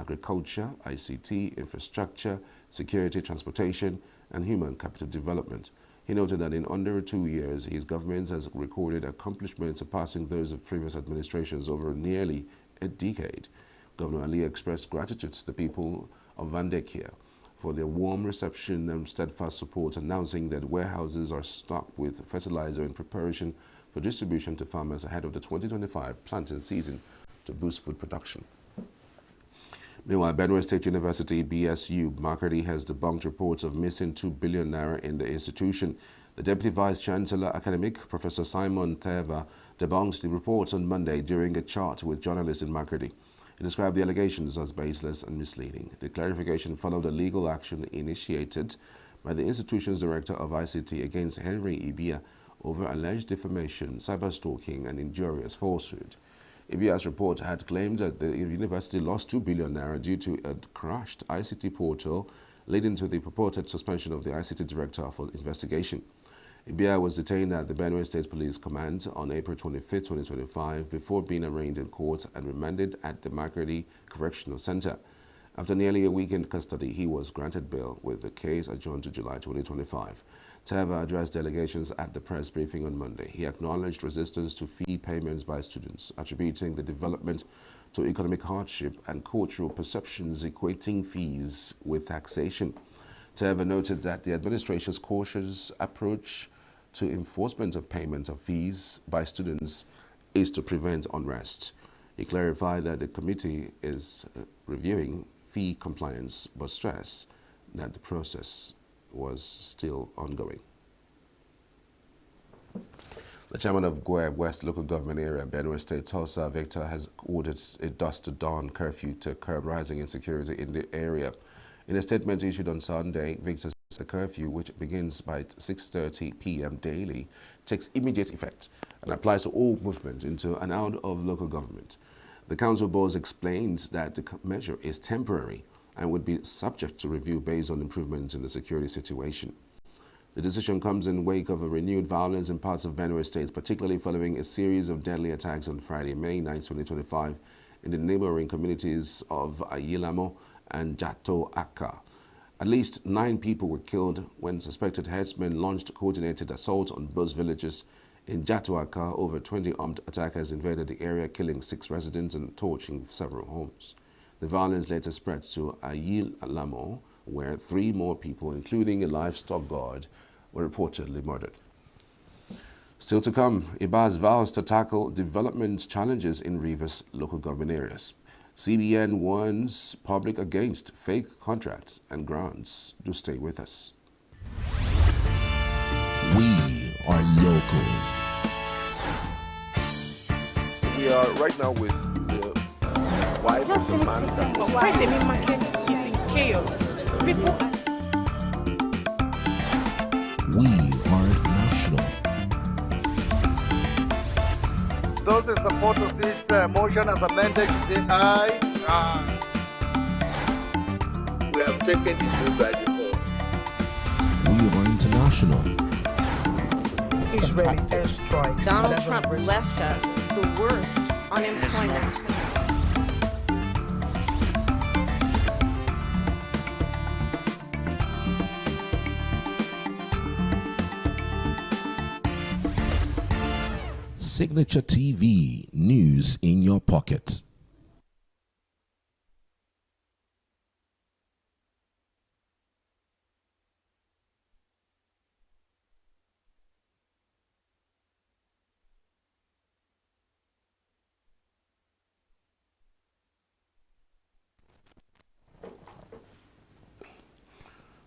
agriculture, ICT, infrastructure, security, transportation, and human capital development. He noted that in under 2 years, his government has recorded accomplishments surpassing those of previous administrations over nearly a decade. Governor Ali expressed gratitude to the people of Vandekia for their warm reception and steadfast support, announcing that warehouses are stocked with fertilizer in preparation for distribution to farmers ahead of the 2025 planting season to boost food production. Meanwhile, Benue State University, BSU, Makurdi has debunked reports of missing 2 billion naira in the institution. The Deputy Vice-Chancellor Academic, Professor Simon Teva, debunks the reports on Monday during a chat with journalists in Makurdi. He described the allegations as baseless and misleading. The clarification followed a legal action initiated by the institution's Director of ICT against Henry Ibia over alleged defamation, cyber-stalking, and injurious falsehood. Ibia's report had claimed that the university lost 2 billion naira due to a crashed ICT portal, leading to the purported suspension of the ICT director for investigation. Ibia was detained at the Benue State Police Command on April 25, 2025, before being arraigned in court and remanded at the Makurdi Correctional Center. After nearly a week in custody, he was granted bail, with the case adjourned to July 2025. Teva addressed delegations at the press briefing on Monday. He acknowledged resistance to fee payments by students, attributing the development to economic hardship and cultural perceptions equating fees with taxation. Teva noted that the administration's cautious approach to enforcement of payment of fees by students is to prevent unrest. He clarified that the committee is reviewing fee compliance, but stressed that the process was still ongoing. The chairman of Gwe West Local Government Area, Benue State, Tulsa Victor, has ordered a dusk to dawn curfew to curb rising insecurity in the area. In a statement issued on Sunday, Victor says the curfew, which begins by 6:30 p.m. daily, takes immediate effect and applies to all movement into and out of local government. The council board explains that the measure is temporary and would be subject to review based on improvements in the security situation. The decision comes in wake of a renewed violence in parts of Benue State, particularly following a series of deadly attacks on Friday, May 9, 2025, in the neighboring communities of Ayilamo and Jato Aka. At least 9 people were killed when suspected herdsmen launched coordinated assaults on both villages. In Jato Aka, over 20 armed attackers invaded the area, killing 6 residents and torching several homes. The violence later spread to Ayilamo, where 3 more people, including a livestock guard, were reportedly murdered. Still to come, Ibaz vows to tackle development challenges in Rivers local government areas. CBN warns public against fake contracts and grants. Do stay with us. We are local. We are right now with the wife of the man that was... Why the main market is in chaos. People are... We are national. Those in support of this motion as amended, say aye. Aye. We have taken it by default. We are international. Israeli airstrikes. Donald Trump left us the worst unemployment. Signature TV, news in your pocket.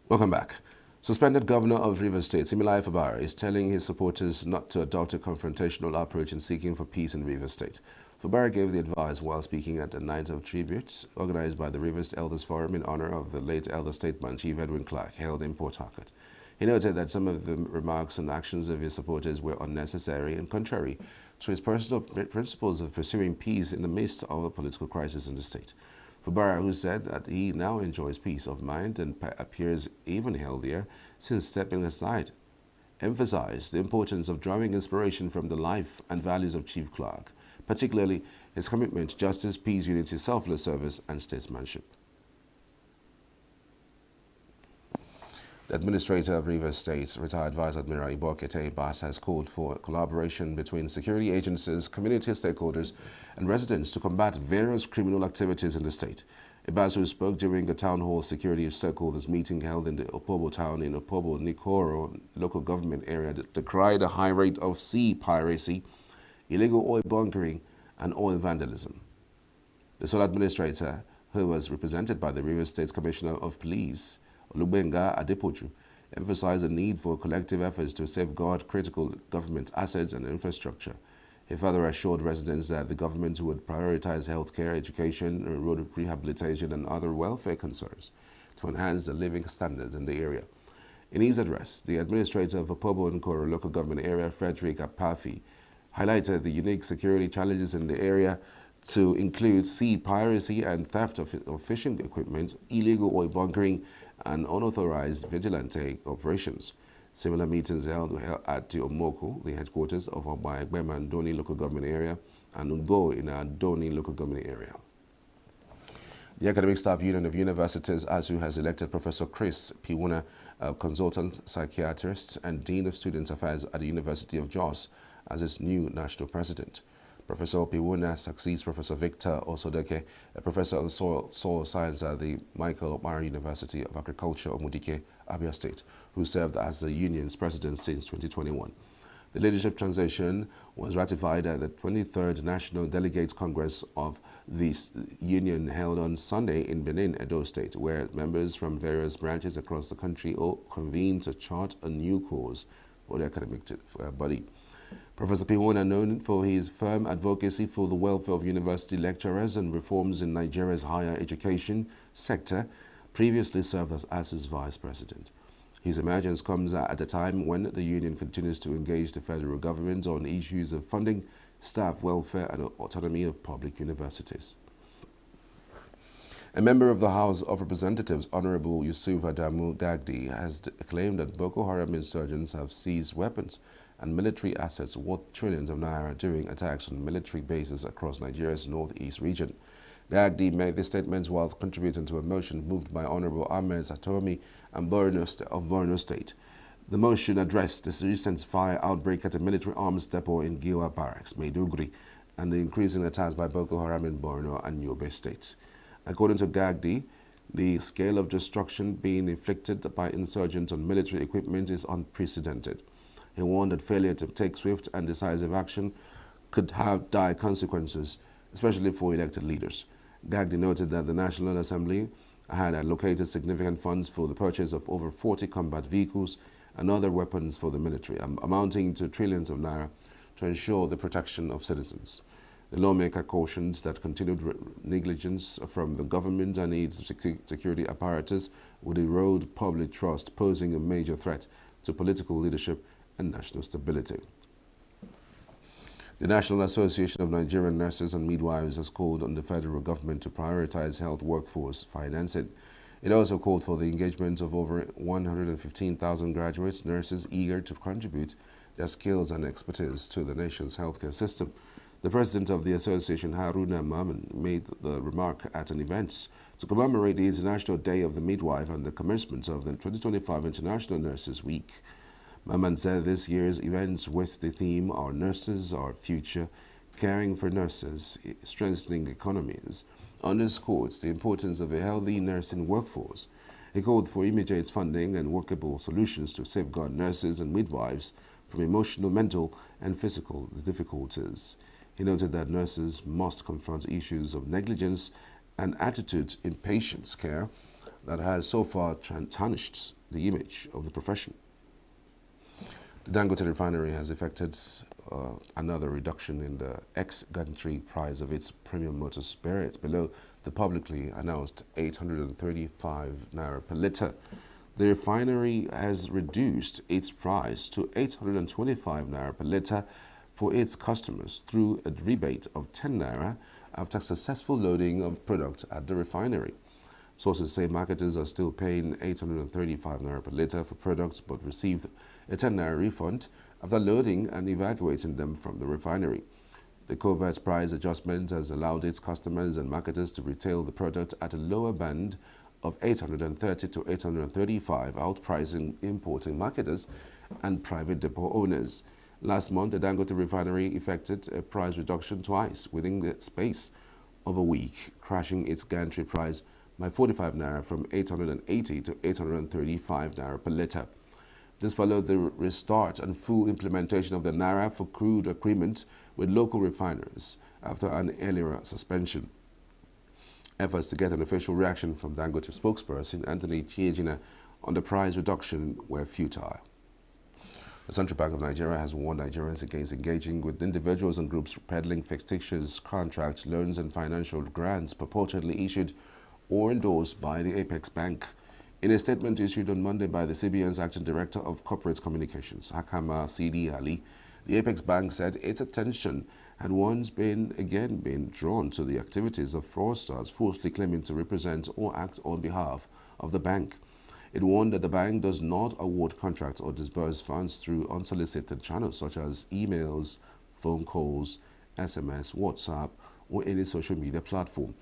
Welcome back. Suspended Governor of Rivers State, Similai Fubara, is telling his supporters not to adopt a confrontational approach in seeking for peace in Rivers State. Fubara gave the advice while speaking at a night of tributes organized by the Rivers Elders Forum in honor of the late Elder Statesman Chief Edwin Clark, held in Port Harcourt. He noted that some of the remarks and actions of his supporters were unnecessary and contrary to his personal principles of pursuing peace in the midst of a political crisis in the state. Fubara, who said that he now enjoys peace of mind and appears even healthier since stepping aside, emphasized the importance of drawing inspiration from the life and values of Chief Clark, particularly his commitment to justice, peace, unity, selfless service, and statesmanship. The administrator of Rivers State, retired Vice Admiral Ibokete Bass, has called for collaboration between security agencies, community stakeholders, and residents to combat various criminal activities in the state. Ibas, who spoke during a town hall security stakeholders meeting held in the Opobo town in Opobo Nikoro local government area, decried a high rate of sea piracy, illegal oil bunkering, and oil vandalism. The sole administrator, who was represented by the Rivers State Commissioner of Police, Olubenga Adepoju, emphasized the need for collective efforts to safeguard critical government assets and infrastructure. He further assured residents that the government would prioritize healthcare, education, road rehabilitation, and other welfare concerns to enhance the living standards in the area. In his address, the administrator of Opobo Nkoro local government area, Frederick Apafi, highlighted the unique security challenges in the area to include sea piracy and theft of fishing equipment, illegal oil bunkering, and unauthorized vigilante operations. Similar meetings held at Omoko, the headquarters of Obaegbema and Doni local government area, and Ungo in our Doni local government area. The Academic Staff Union of Universities, ASU, has elected Professor Chris Piwuna, a consultant psychiatrist and Dean of Students Affairs at the University of Jos, as its new national president. Professor Piwuna succeeds Professor Victor Osodeke, a professor of soil science at the Michael Okpara University of Agriculture, Omudike, Abia State, who served as the union's president since 2021. The leadership transition was ratified at the 23rd National Delegates Congress of the union held on Sunday in Benin, Edo State, where members from various branches across the country all convened to chart a new course for the academic body. Professor Piwuna, known for his firm advocacy for the welfare of university lecturers and reforms in Nigeria's higher education sector, previously served as ASU's vice president. His emergence comes at a time when the union continues to engage the federal government on issues of funding, staff welfare, and autonomy of public universities. A member of the House of Representatives, Honorable Yusuf Adamu Dagdi, has claimed that Boko Haram insurgents have seized weapons and military assets worth trillions of naira during attacks on military bases across Nigeria's northeast region. Dagdi made these statements while contributing to a motion moved by Honorable Ahmed Satomi and of Borno State. The motion addressed this recent fire outbreak at a military arms depot in Giwa Barracks, Maiduguri, and the increasing attacks by Boko Haram in Borno and Yobe states. According to Dagdi, the scale of destruction being inflicted by insurgents on military equipment is unprecedented. He warned that failure to take swift and decisive action could have dire consequences, especially for elected leaders. Dagdi noted that the National Assembly had allocated significant funds for the purchase of over 40 combat vehicles and other weapons for the military, amounting to trillions of naira, to ensure the protection of citizens. The lawmaker cautions that continued negligence from the government and its security apparatus would erode public trust, posing a major threat to political leadership and national stability. The National Association of Nigerian Nurses and Midwives has called on the federal government to prioritize health workforce financing. It also called for the engagement of over 115,000 graduates, nurses eager to contribute their skills and expertise to the nation's healthcare system. The president of the association, Haruna Maman, made the remark at an event to commemorate the International Day of the Midwife and the commencement of the 2025 International Nurses Week. Maman said this year's events with the theme Our Nurses, Our Future, Caring for Nurses, Strengthening Economies, underscores the importance of a healthy nursing workforce. He called for immediate funding and workable solutions to safeguard nurses and midwives from emotional, mental, and physical difficulties. He noted that nurses must confront issues of negligence and attitude in patients' care that has so far tarnished the image of the profession. The Dangote refinery has effected another reduction in the ex-gantry price of its premium motor spirits below the publicly announced 835 naira per litre. The refinery has reduced its price to 825 naira per litre for its customers through a rebate of 10 naira after successful loading of product at the refinery. Sources say marketers are still paying 835 naira per litre for products but received a 10 naira refund after loading and evacuating them from the refinery. The covert price adjustment has allowed its customers and marketers to retail the product at a lower band of 830 to 835, outpricing importing marketers and private depot owners. Last month, the Dangote refinery effected a price reduction twice within the space of a week, crashing its gantry price by 45 naira from 880 to 835 naira per litre. This followed the restart and full implementation of the naira for crude agreement with local refiners after an earlier suspension. Efforts to get an official reaction from Dangote spokesperson Anthony Chiejina on the price reduction were futile. The Central Bank of Nigeria has warned Nigerians against engaging with individuals and groups peddling fictitious contracts, loans and financial grants purportedly issued or endorsed by the Apex Bank. In a statement issued on Monday by the CBN's Acting Director of Corporate Communications, Hakama Sidi Ali, the Apex Bank said its attention had once been drawn to the activities of fraudsters falsely claiming to represent or act on behalf of the bank. It warned that the bank does not award contracts or disburse funds through unsolicited channels such as emails, phone calls, SMS, WhatsApp, or any social media platform.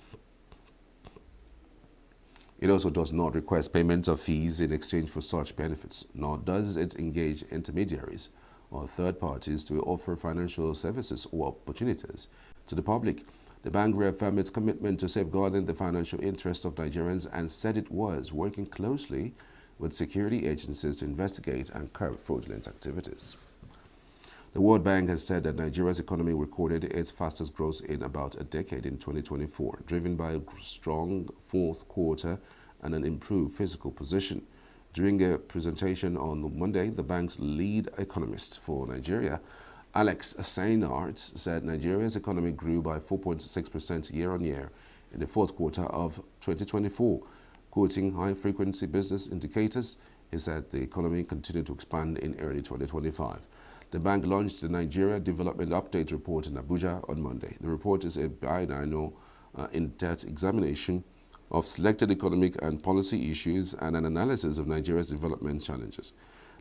It also does not request payment of fees in exchange for such benefits, nor does it engage intermediaries or third parties to offer financial services or opportunities to the public. The bank reaffirmed its commitment to safeguarding the financial interests of Nigerians and said it was working closely with security agencies to investigate and curb fraudulent activities. The World Bank has said that Nigeria's economy recorded its fastest growth in about a decade in 2024, driven by a strong fourth quarter and an improved fiscal position. During a presentation on Monday, the bank's lead economist for Nigeria, Alex Sainart, said Nigeria's economy grew by 4.6% year-on-year in the fourth quarter of 2024. Quoting high-frequency business indicators, he said the economy continued to expand in early 2025. The bank launched the Nigeria Development Update Report in Abuja on Monday. The report is a biannual in-depth examination of selected economic and policy issues and an analysis of Nigeria's development challenges.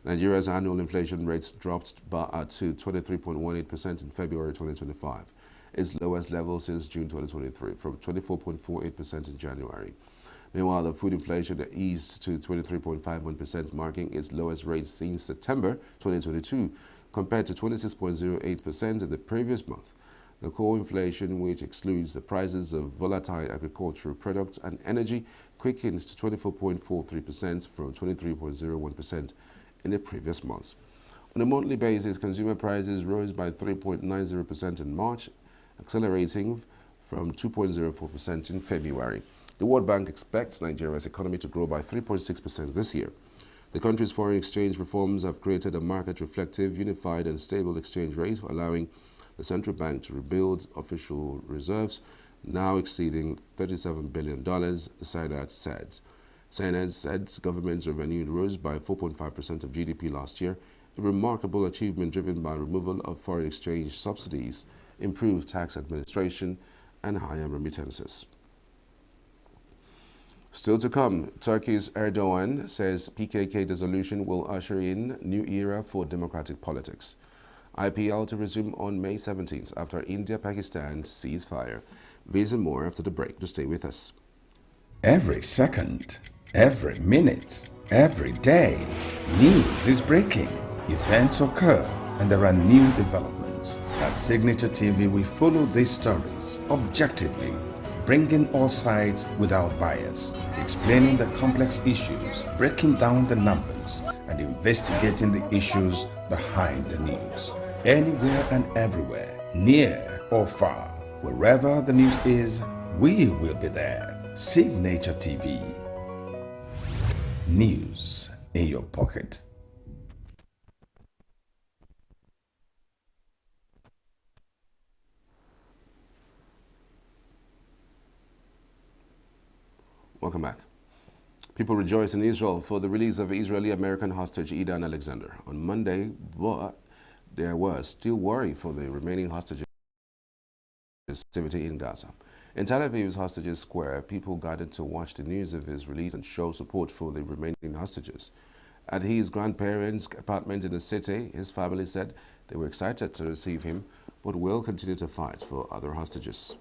Nigeria's annual inflation rates dropped to 23.18% in February 2025, its lowest level since June 2023, from 24.48% in January. Meanwhile, the food inflation eased to 23.51%, marking its lowest rate since September 2022, compared to 26.08% in the previous month. The core inflation, which excludes the prices of volatile agricultural products and energy, quickened to 24.43% from 23.01% in the previous month. On a monthly basis, consumer prices rose by 3.90% in March, accelerating from 2.04% in February. The World Bank expects Nigeria's economy to grow by 3.6% this year. The country's foreign exchange reforms have created a market-reflective, unified and stable exchange rate, allowing the central bank to rebuild official reserves, now exceeding $37 billion, Sainat said. Sainat said government revenue rose by 4.5% of GDP last year, a remarkable achievement driven by removal of foreign exchange subsidies, improved tax administration, and higher remittances. Still to come, Turkey's Erdogan says PKK dissolution will usher in new era for democratic politics. IPL to resume on May 17th after India-Pakistan ceasefire. Visit more after the break. To stay with us. Every second, every minute, every day, news is breaking. Events occur and there are new developments. At Signature TV, we follow these stories objectively, bringing all sides without bias, explaining the complex issues, breaking down the numbers, and investigating the issues behind the news. Anywhere and everywhere, near or far, wherever the news is, we will be there. Signature TV. News in your pocket. Welcome back. People rejoice in Israel for the release of Israeli-American hostage Idan Alexander on Monday, but there was still worry for the remaining hostages activity in Gaza. In Tel Aviv's Hostages Square, people gathered to watch the news of his release and show support for the remaining hostages. At his grandparents' apartment in the city, his family said they were excited to receive him, but will continue to fight for other hostages.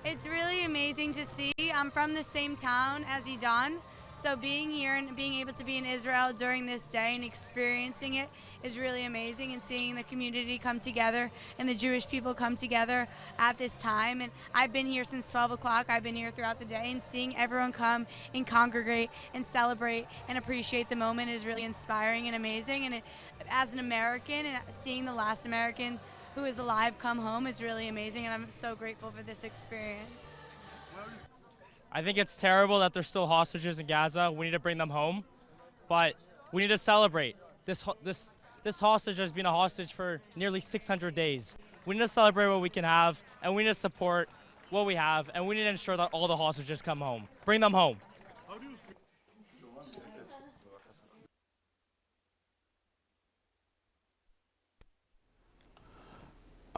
It's really amazing to see. I'm from the same town as Idan, so being here and being able to be in Israel during this day and experiencing it is really amazing, and seeing the community come together and the Jewish people come together at this time. And I've been here since 12 o'clock. I've been here throughout the day, and seeing everyone come and congregate and celebrate and appreciate the moment is really inspiring and amazing. And as an American, and seeing the last American who is alive come home is really amazing, and I'm so grateful for this experience. I think it's terrible that there's still hostages in Gaza. We need to bring them home, but we need to celebrate. This hostage has been a hostage for nearly 600 days. We need to celebrate what we can have, and we need to support what we have, and we need to ensure that all the hostages come home. Bring them home.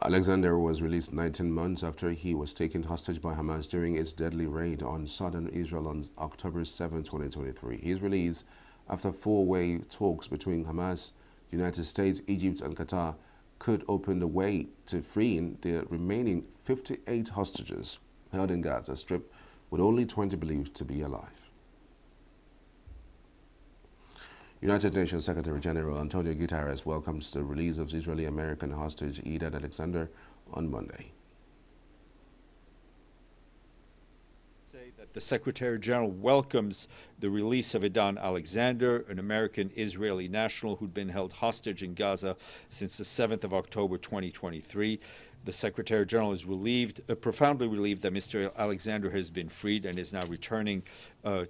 Alexander was released 19 months after he was taken hostage by Hamas during its deadly raid on southern Israel on October 7, 2023. His release after four-way talks between Hamas, the United States, Egypt, and Qatar could open the way to freeing the remaining 58 hostages held in Gaza Strip, with only 20 believed to be alive. United Nations Secretary General Antonio Guterres welcomes the release of Israeli-American hostage Idan Alexander on Monday. That the Secretary General welcomes the release of Idan Alexander, an American-Israeli national who'd been held hostage in Gaza since the 7th of October 2023. The Secretary General is profoundly relieved that Mr. Alexander has been freed and is now returning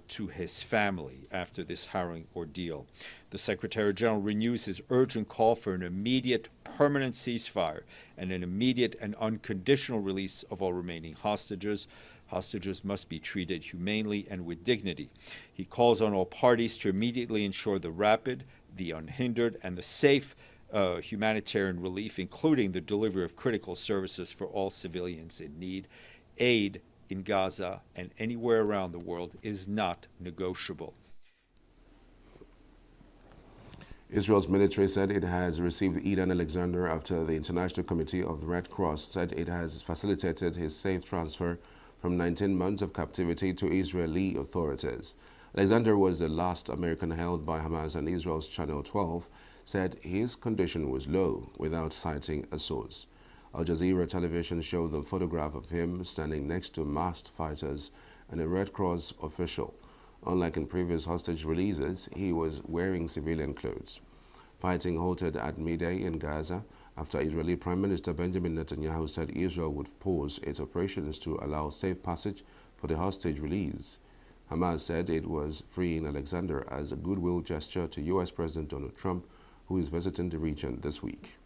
to his family after this harrowing ordeal. The Secretary General renews his urgent call for an immediate, permanent ceasefire and an immediate and unconditional release of all remaining hostages. Hostages must be treated humanely and with dignity. He calls on all parties to immediately ensure the rapid, the unhindered, and the safe humanitarian relief, including the delivery of critical services for all civilians in need. Aid in Gaza and anywhere around the world is not negotiable. Israel's military said it has received Idan Alexander after the International Committee of the Red Cross said it has facilitated his safe transfer from 19 months of captivity to Israeli authorities. Alexander was the last American held by Hamas, and Israel's Channel 12 said his condition was low without citing a source. Al Jazeera television showed the photograph of him standing next to masked fighters and a Red Cross official. Unlike in previous hostage releases, he was wearing civilian clothes. Fighting halted at midday in Gaza after Israeli Prime Minister Benjamin Netanyahu said Israel would pause its operations to allow safe passage for the hostage release. Hamas said it was freeing Alexander as a goodwill gesture to U.S. President Donald Trump, who is visiting the region this week.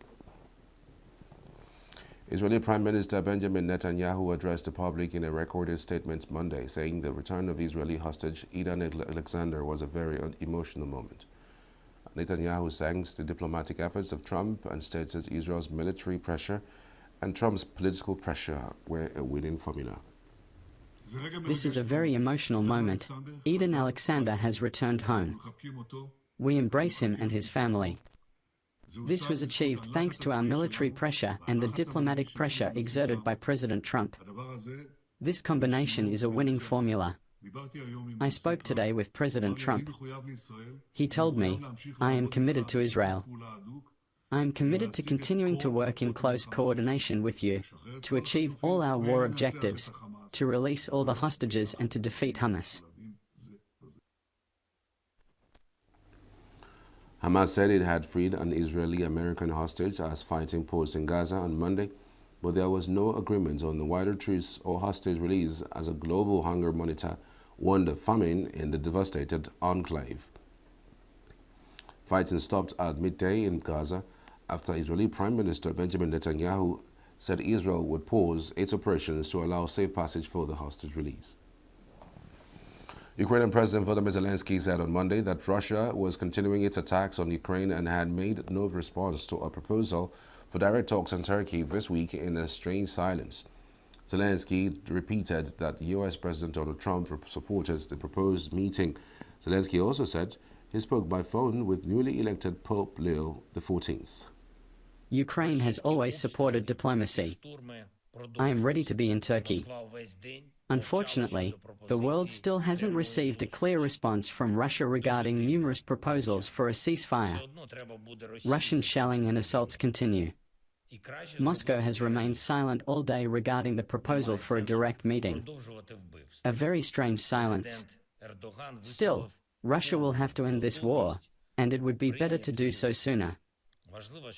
Israeli Prime Minister Benjamin Netanyahu addressed the public in a recorded statement Monday, saying the return of Israeli hostage Idan Alexander was a very emotional moment. Netanyahu thanks the diplomatic efforts of Trump and stated Israel's military pressure and Trump's political pressure were a winning formula. This is a very emotional moment. Idan Alexander has returned home. We embrace him and his family. This was achieved thanks to our military pressure and the diplomatic pressure exerted by President Trump. This combination is a winning formula. I spoke today with President Trump. He told me, I am committed to Israel. I am committed to continuing to work in close coordination with you, to achieve all our war objectives, to release all the hostages and to defeat Hamas. Hamas said it had freed an Israeli-American hostage as fighting paused in Gaza on Monday, but there was no agreement on the wider truce or hostage release as a global hunger monitor warned of famine in the devastated enclave. Fighting stopped at midday in Gaza after Israeli Prime Minister Benjamin Netanyahu said Israel would pause its operations to allow safe passage for the hostage release. Ukrainian President Volodymyr Zelensky said on Monday that Russia was continuing its attacks on Ukraine and had made no response to a proposal for direct talks on Turkey this week in a strange silence. Zelensky repeated that U.S. President Donald Trump supported the proposed meeting. Zelensky also said he spoke by phone with newly elected Pope Leo XIV. Ukraine has always supported diplomacy. I am ready to be in Turkey. Unfortunately, the world still hasn't received a clear response from Russia regarding numerous proposals for a ceasefire. Russian shelling and assaults continue. Moscow has remained silent all day regarding the proposal for a direct meeting. A very strange silence. Still, Russia will have to end this war, and it would be better to do so sooner.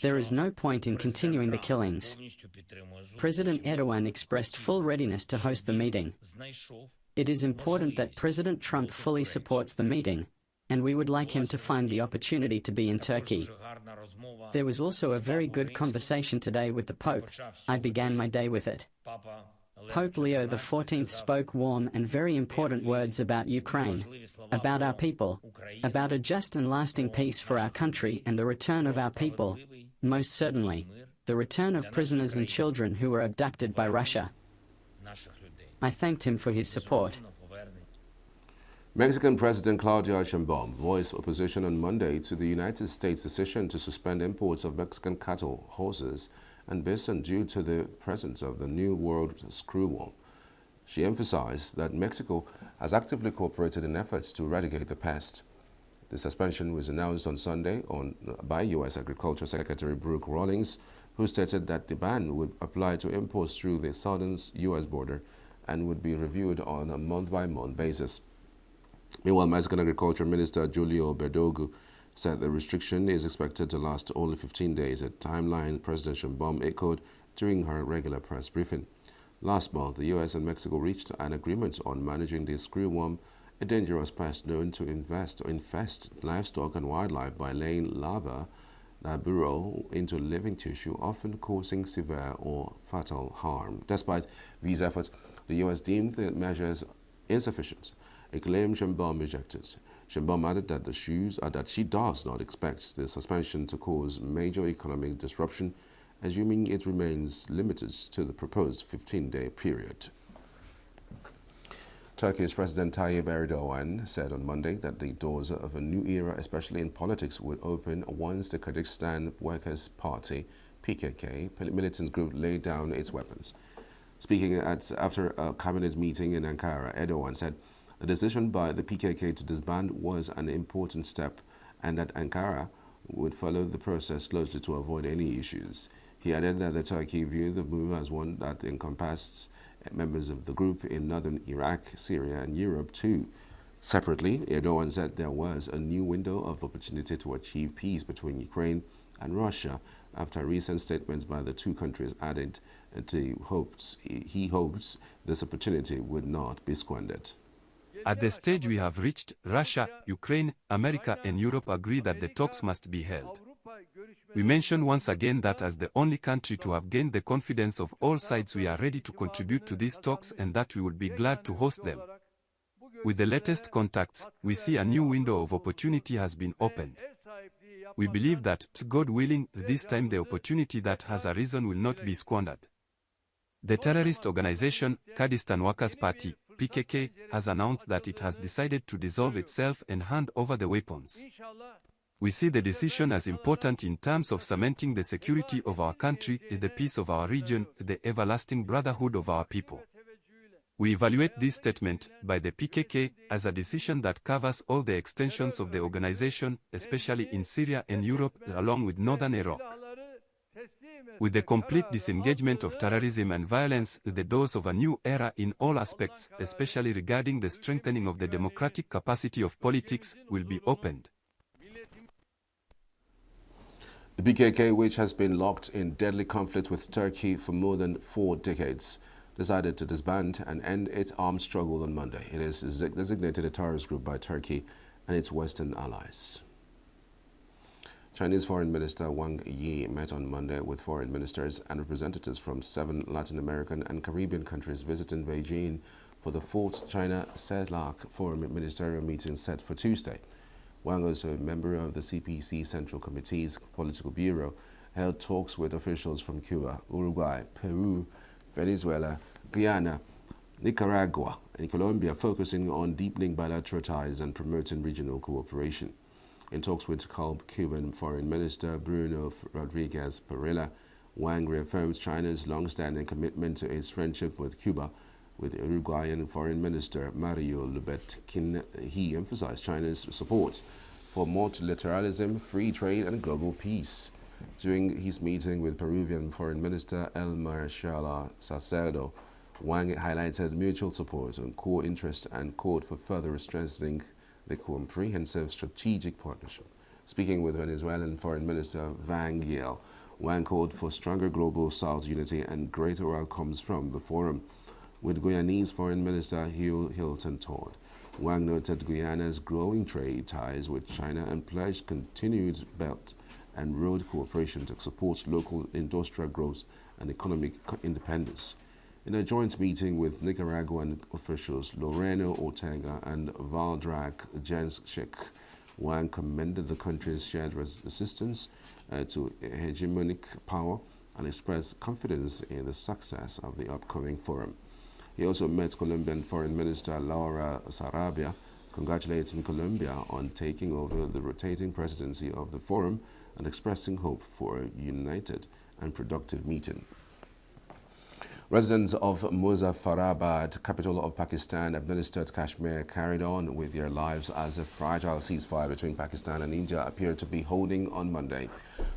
There is no point in continuing the killings. President Erdogan expressed full readiness to host the meeting. It is important that President Trump fully supports the meeting, and we would like him to find the opportunity to be in Turkey. There was also a very good conversation today with the Pope. I began my day with it. Pope Leo XIV spoke warm and very important words about Ukraine, about our people, about a just and lasting peace for our country and the return of our people, most certainly, the return of prisoners and children who were abducted by Russia. I thanked him for his support. Mexican President Claudia Sheinbaum voiced opposition on Monday to the United States' decision to suspend imports of Mexican cattle, horses, and bison due to the presence of the New World screwworm. She emphasized that Mexico has actively cooperated in efforts to eradicate the pest. The suspension was announced on Sunday by U.S. Agriculture Secretary Brooke Rawlings, who stated that the ban would apply to imports through the southern U.S. border and would be reviewed on a month-by-month basis. Meanwhile, Mexican Agriculture Minister Julio Verdugo said the restriction is expected to last only 15 days, a timeline President Sheinbaum echoed during her regular press briefing. Last month, the U.S. and Mexico reached an agreement on managing the screwworm, a dangerous pest known to infest livestock and wildlife by laying larvae that burrow into living tissue, often causing severe or fatal harm. Despite these efforts, the U.S. deemed the measures insufficient, a claim Sheinbaum rejected. Sheinbaum added that she does not expect the suspension to cause major economic disruption, assuming it remains limited to the proposed 15-day period. Turkey's President Tayyip Erdogan said on Monday that the doors of a new era, especially in politics, would open once the Kurdistan Workers' Party, PKK, militant group laid down its weapons. Speaking after a cabinet meeting in Ankara, Erdogan said the decision by the PKK to disband was an important step and that Ankara would follow the process closely to avoid any issues. He added that the Turkey viewed the move as one that encompassed members of the group in northern Iraq, Syria, and Europe too. Separately, Erdogan said there was a new window of opportunity to achieve peace between Ukraine and Russia after recent statements by the two countries added he hopes this opportunity would not be squandered. At the stage we have reached, Russia, Ukraine, America and Europe agree that the talks must be held. We mention once again that as the only country to have gained the confidence of all sides, we are ready to contribute to these talks and that we would be glad to host them. With the latest contacts, we see a new window of opportunity has been opened. We believe that, God willing, this time the opportunity that has arisen will not be squandered. The terrorist organization, Kurdistan Workers' Party, PKK, has announced that it has decided to dissolve itself and hand over the weapons. We see the decision as important in terms of cementing the security of our country, the peace of our region, the everlasting brotherhood of our people. We evaluate this statement by the PKK as a decision that covers all the extensions of the organization, especially in Syria and Europe, along with northern Iraq. With the complete disengagement of terrorism and violence, the doors of a new era in all aspects, especially regarding the strengthening of the democratic capacity of politics, will be opened. The PKK, which has been locked in deadly conflict with Turkey for more than 4 decades, decided to disband and end its armed struggle on Monday. It is designated a terrorist group by Turkey and its Western allies. Chinese Foreign Minister Wang Yi met on Monday with foreign ministers and representatives from 7 Latin American and Caribbean countries visiting Beijing for the 4th China-CELAC Forum ministerial meeting set for Tuesday. Wang, also a member of the CPC Central Committee's Political Bureau, held talks with officials from Cuba, Uruguay, Peru, Venezuela, Guyana, Nicaragua, and Colombia, focusing on deepening bilateral ties and promoting regional cooperation. In talks with Cuban Foreign Minister Bruno Rodriguez Parilla, Wang reaffirmed China's long-standing commitment to its friendship with Cuba. With Uruguayan Foreign Minister Mario Lubetkin, he emphasized China's support for multilateralism, free trade, and global peace. During his meeting with Peruvian Foreign Minister Elmer Shala Salcedo, Wang highlighted mutual support on core interests and called for further strengthening the comprehensive strategic partnership. Speaking with Venezuelan Foreign Minister Wang Yale, Wang called for stronger global South unity and greater outcomes from the forum. With Guyanese Foreign Minister Hugh Hilton Todd, Wang noted Guyana's growing trade ties with China and pledged continued Belt and Road cooperation to support local industrial growth and economic independence. In a joint meeting with Nicaraguan officials Loreno Ortega and Valdrag Jenschik, Wang commended the country's shared resistance to hegemonic power and expressed confidence in the success of the upcoming forum. He also met Colombian Foreign Minister Laura Sarabia, congratulating Colombia on taking over the rotating presidency of the forum and expressing hope for a united and productive meeting. Residents of Muzaffarabad, capital of Pakistan-administered Kashmir, carried on with their lives as a fragile ceasefire between Pakistan and India appeared to be holding on Monday.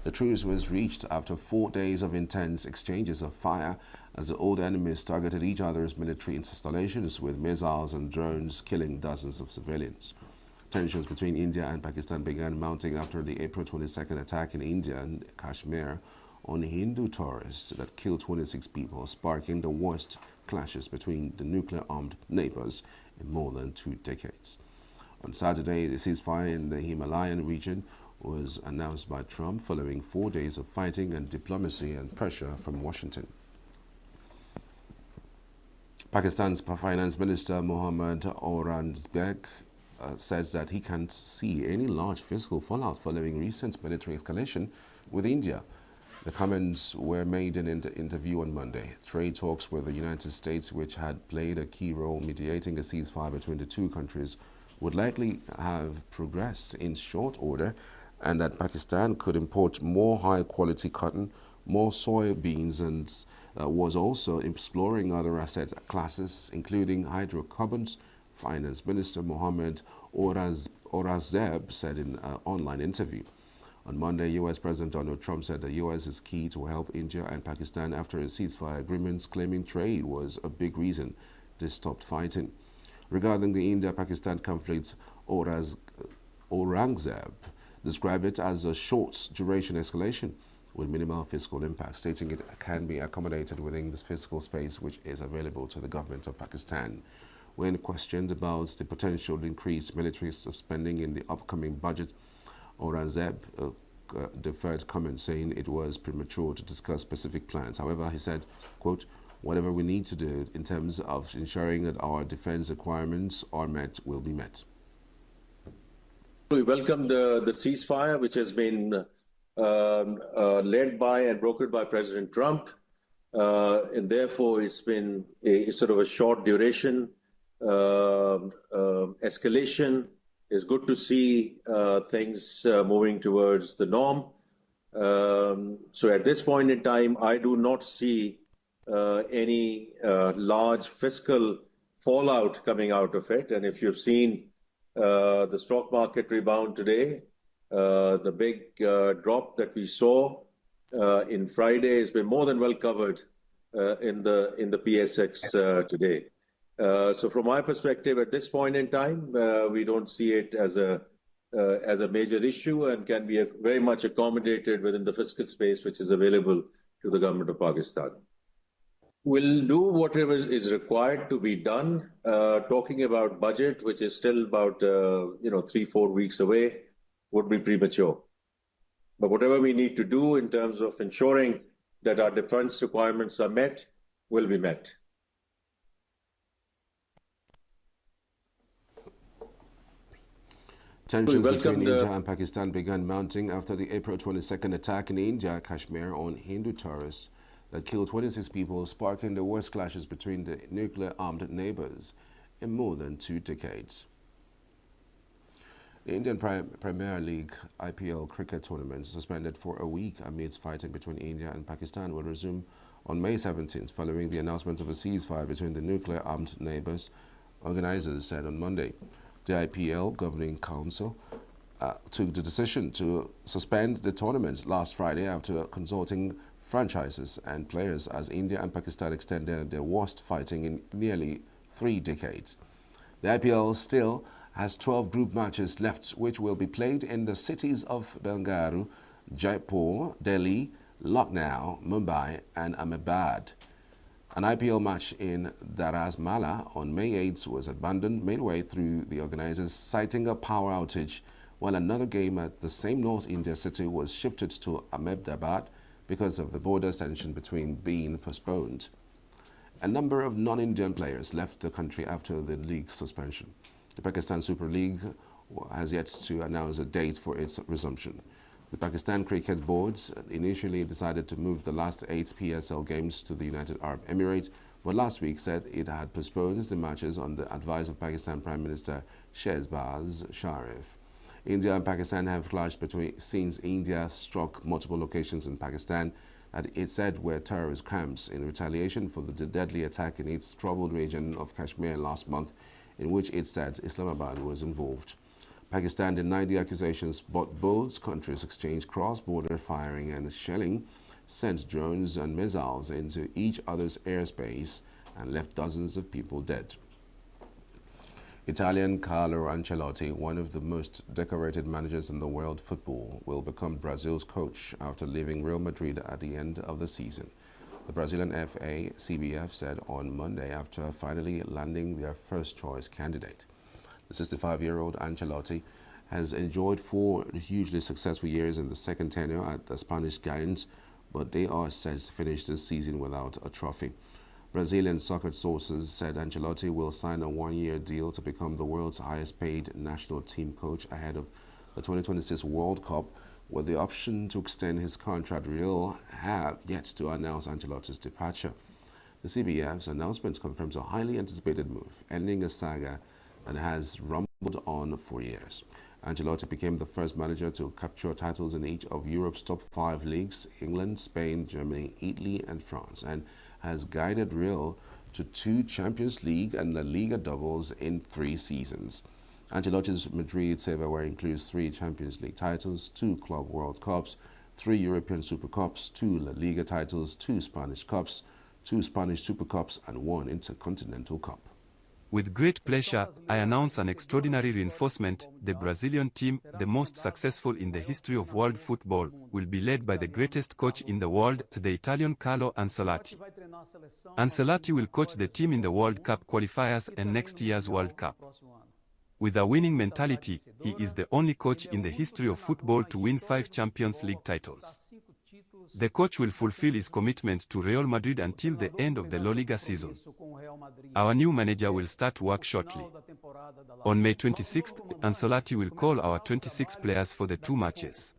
The truce was reached after 4 days of intense exchanges of fire as the old enemies targeted each other's military installations with missiles and drones, killing dozens of civilians. Tensions between India and Pakistan began mounting after the April 22nd attack in India and Kashmir on Hindu tourists that killed 26 people, sparking the worst clashes between the nuclear-armed neighbors in more than 2 decades. On Saturday, the ceasefire in the Himalayan region was announced by Trump following 4 days of fighting and diplomacy and pressure from Washington. Pakistan's Finance Minister Mohammad Aurangzeb says that he can't see any large fiscal fallout following recent military escalation with India. The comments were made in an interview on Monday. Trade talks with the United States, which had played a key role mediating a ceasefire between the two countries, would likely have progressed in short order, and that Pakistan could import more high-quality cotton, more soybeans, and was also exploring other asset classes, including hydrocarbons. Finance Minister Mohammad Aurangzeb said in an online interview. On Monday, U.S. President Donald Trump said the U.S. is key to help India and Pakistan after a ceasefire agreement, claiming trade was a big reason they stopped fighting. Regarding the India-Pakistan conflict, Aurangzeb described it as a short-duration escalation with minimal fiscal impact, stating it can be accommodated within this fiscal space which is available to the government of Pakistan. When questioned about the potential increased military spending in the upcoming budget, Aurangzeb deferred comment, saying it was premature to discuss specific plans. However, he said, quote, "Whatever we need to do in terms of ensuring that our defense requirements are met will be met." We welcome the ceasefire, which has been led by and brokered by President Trump, and therefore it's been a sort of a short duration escalation. It's good to see things moving towards the norm. So at this point in time, I do not see any large fiscal fallout coming out of it. And if you've seen the stock market rebound today, the big drop that we saw in Friday has been more than well covered in the PSX today. So from my perspective, at this point in time, we don't see it as a major issue and can be very much accommodated within the fiscal space which is available to the government of Pakistan. We'll do whatever is required to be done. Talking about budget, which is still about 3-4 weeks away, would be premature. But whatever we need to do in terms of ensuring that our defense requirements are met will be met. Tensions between India and Pakistan began mounting after the April 22nd attack in India, Kashmir, on Hindu tourists that killed 26 people, sparking the worst clashes between the nuclear-armed neighbors in more than 2 decades. The Indian Premier League IPL cricket tournament, suspended for a week amidst fighting between India and Pakistan, will resume on May 17th following the announcement of a ceasefire between the nuclear-armed neighbors, organizers said on Monday. The IPL Governing Council took the decision to suspend the tournament last Friday after consulting franchises and players as India and Pakistan extended their worst fighting in nearly 3 decades. The IPL still has 12 group matches left, which will be played in the cities of Bengaluru, Jaipur, Delhi, Lucknow, Mumbai and Ahmedabad. An IPL match in Dharamsala on May 8th was abandoned midway through the organizers, citing a power outage, while another game at the same North India city was shifted to Ahmedabad because of the border tension between being postponed. A number of non-Indian players left the country after the league's suspension. The Pakistan Super League has yet to announce a date for its resumption. The Pakistan Cricket Board initially decided to move the last 8 PSL games to the United Arab Emirates, but last week said it had postponed the matches on the advice of Pakistan Prime Minister Shehbaz Sharif. India and Pakistan have clashed since India struck multiple locations in Pakistan that it said were terrorist camps in retaliation for the deadly attack in its troubled region of Kashmir last month, in which it said Islamabad was involved. Pakistan denied the accusations, but both countries exchanged cross-border firing and shelling, sent drones and missiles into each other's airspace, and left dozens of people dead. Italian Carlo Ancelotti, one of the most decorated managers in the world football, will become Brazil's coach after leaving Real Madrid at the end of the season. The Brazilian FA CBF said on Monday after finally landing their first-choice candidate. The 65-year-old Ancelotti has enjoyed 4 hugely successful years in the second tenure at the Spanish Giants, but they are set to finish this season without a trophy. Brazilian soccer sources said Ancelotti will sign a 1-year deal to become the world's highest-paid national team coach ahead of the 2026 World Cup, with the option to extend his contract. Real have yet to announce Ancelotti's departure. The CBF's announcement confirms a highly anticipated move, ending a saga that has rumbled on for years. Ancelotti became the first manager to capture titles in each of Europe's top 5 leagues, England, Spain, Germany, Italy and France, and has guided Real to 2 Champions League and La Liga doubles in 3 seasons. Ancelotti's Madrid silverware includes 3 Champions League titles, 2 Club World Cups, 3 European Super Cups, 2 La Liga titles, 2 Spanish Cups, 2 Spanish Super Cups and 1 Intercontinental Cup. With great pleasure, I announce an extraordinary reinforcement. The Brazilian team, the most successful in the history of world football, will be led by the greatest coach in the world, the Italian Carlo Ancelotti. Ancelotti will coach the team in the World Cup qualifiers and next year's World Cup. With a winning mentality, he is the only coach in the history of football to win 5 Champions League titles. The coach will fulfill his commitment to Real Madrid until the end of the La Liga season. Our new manager will start work shortly. On May 26th, Ancelotti will call our 26 players for the 2 matches.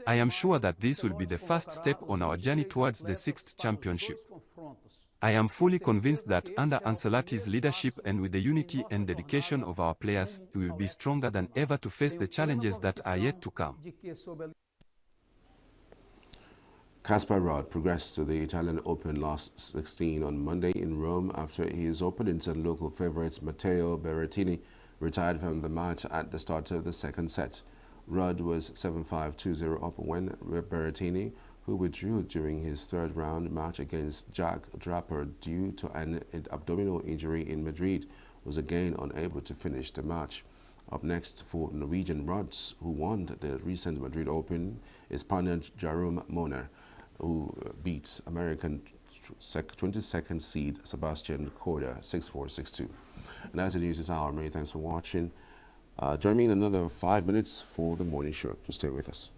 I am sure that this will be the first step on our journey towards the 6th championship. I am fully convinced that under Ancelotti's leadership and with the unity and dedication of our players, we will be stronger than ever to face the challenges that are yet to come. Casper Ruud progressed to the Italian Open last 16 on Monday in Rome after his opponent and local favourite Matteo Berrettini retired from the match at the start of the second set. Ruud was 7-5, 2-0 up when Berrettini, who withdrew during his third-round match against Jack Draper due to an abdominal injury in Madrid, was again unable to finish the match. Up next for Norwegian Ruud, who won the recent Madrid Open, is partner Jerome Moner, who beats American 22nd seed, Sebastian Corda, 6462. And that's the news this hour. Many thanks for watching. Join me in another 5 minutes for the morning show. Just stay with us.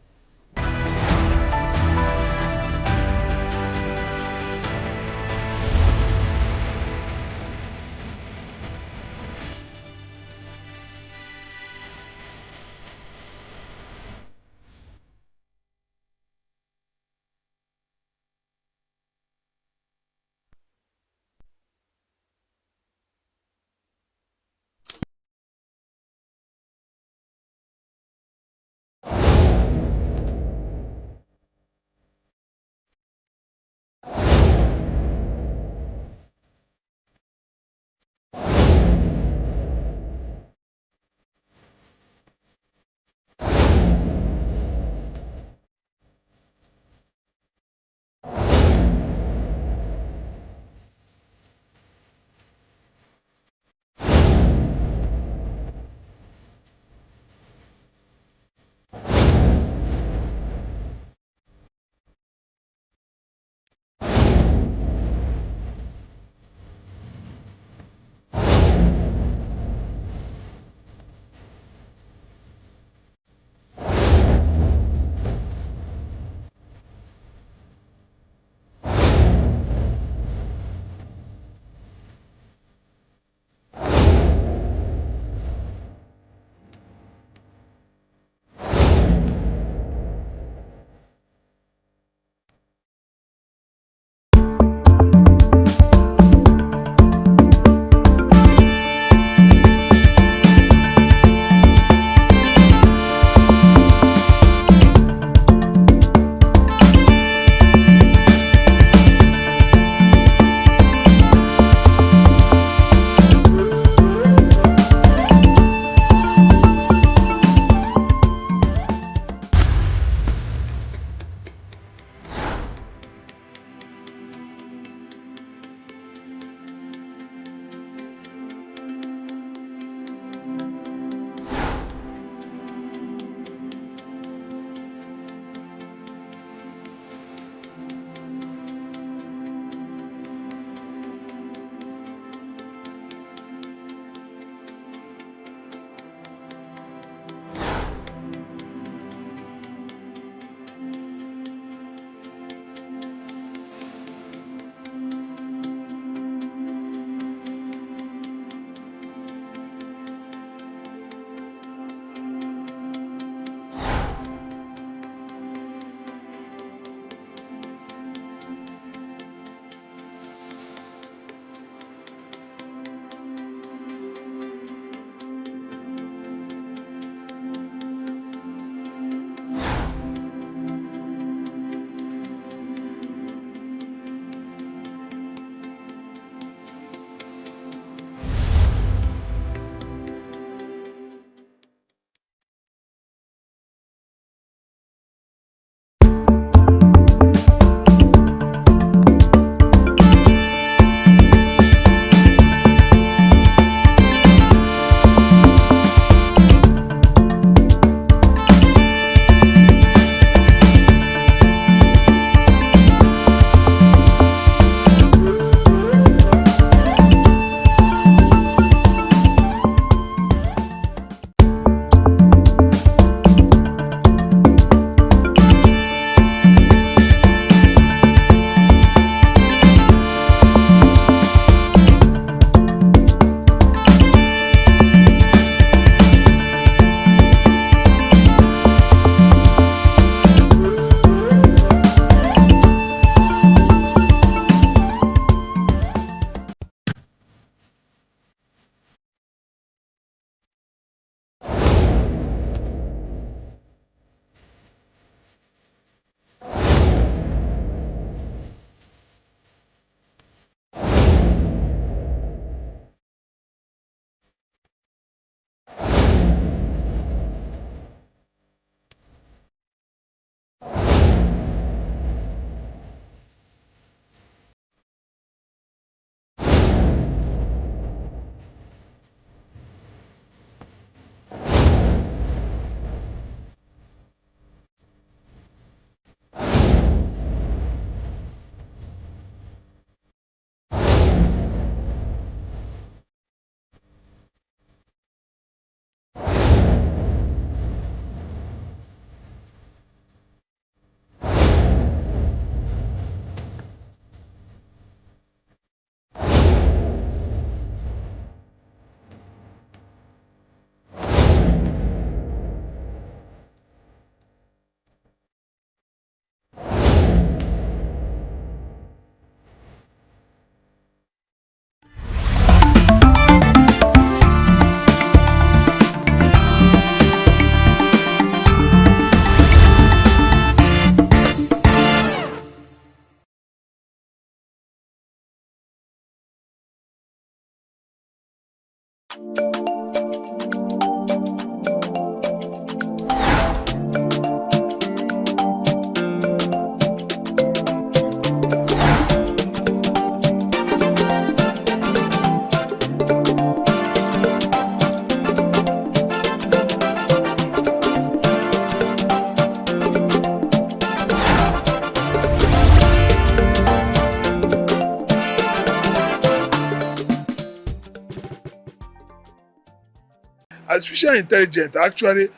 artificial intelligence actually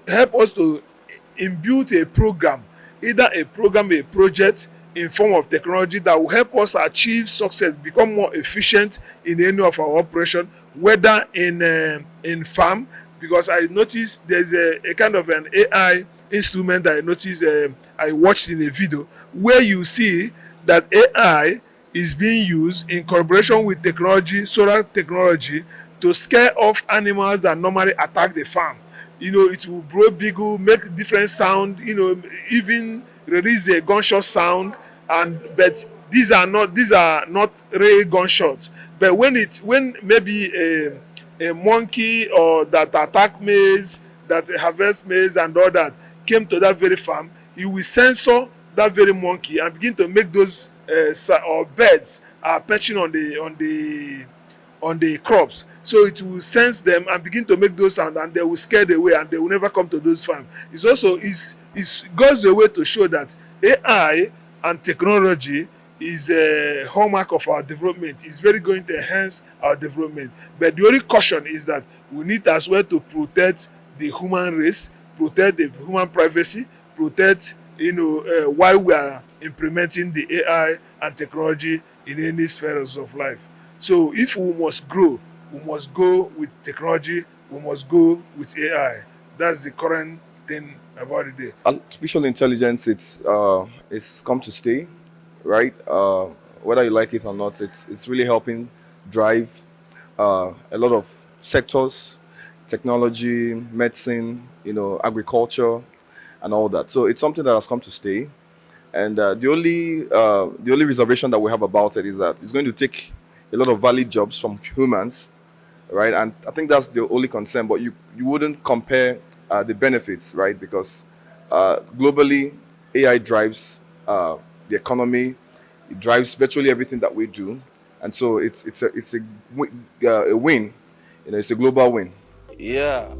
help us to imbue a program, either a program, a project in form of technology that will help us achieve success, become more efficient in any of our operation, whether in farm, because I noticed there's a kind of an AI instrument that I noticed, I watched in a video where you see that AI is being used in collaboration with technology, solar technology, to scare off animals that normally attack the farm. You know, it will blow bugle, make different sound, you know, even release a gunshot sound. And but these are not real gunshots. But when maybe a monkey or that attack maize, that harvest maize and all that came to that very farm, he will censor that very monkey and begin to make those or birds are perching on the crops. So it will sense them and begin to make those sound, and they will scare them away and they will never come to those farms. It's also is goes a way to show that AI and technology is a hallmark of our development. It's very going to enhance our development. But the only caution is that we need as well to protect the human race, protect the human privacy, protect, while we are implementing the AI and technology in any spheres of life. So if we must grow, we must go with technology, we must go with AI. That's the current thing about it there. Artificial intelligence, it's come to stay, right? Whether you like it or not, it's really helping drive a lot of sectors, technology, medicine, agriculture, and all that. So it's something that has come to stay. And the only reservation that we have about it is that it's going to take a lot of valid jobs from humans, right? And I think that's the only concern. But you wouldn't compare the benefits, right? Because globally, AI drives the economy. It drives virtually everything that we do, and so it's a win. It's a global win. Yeah.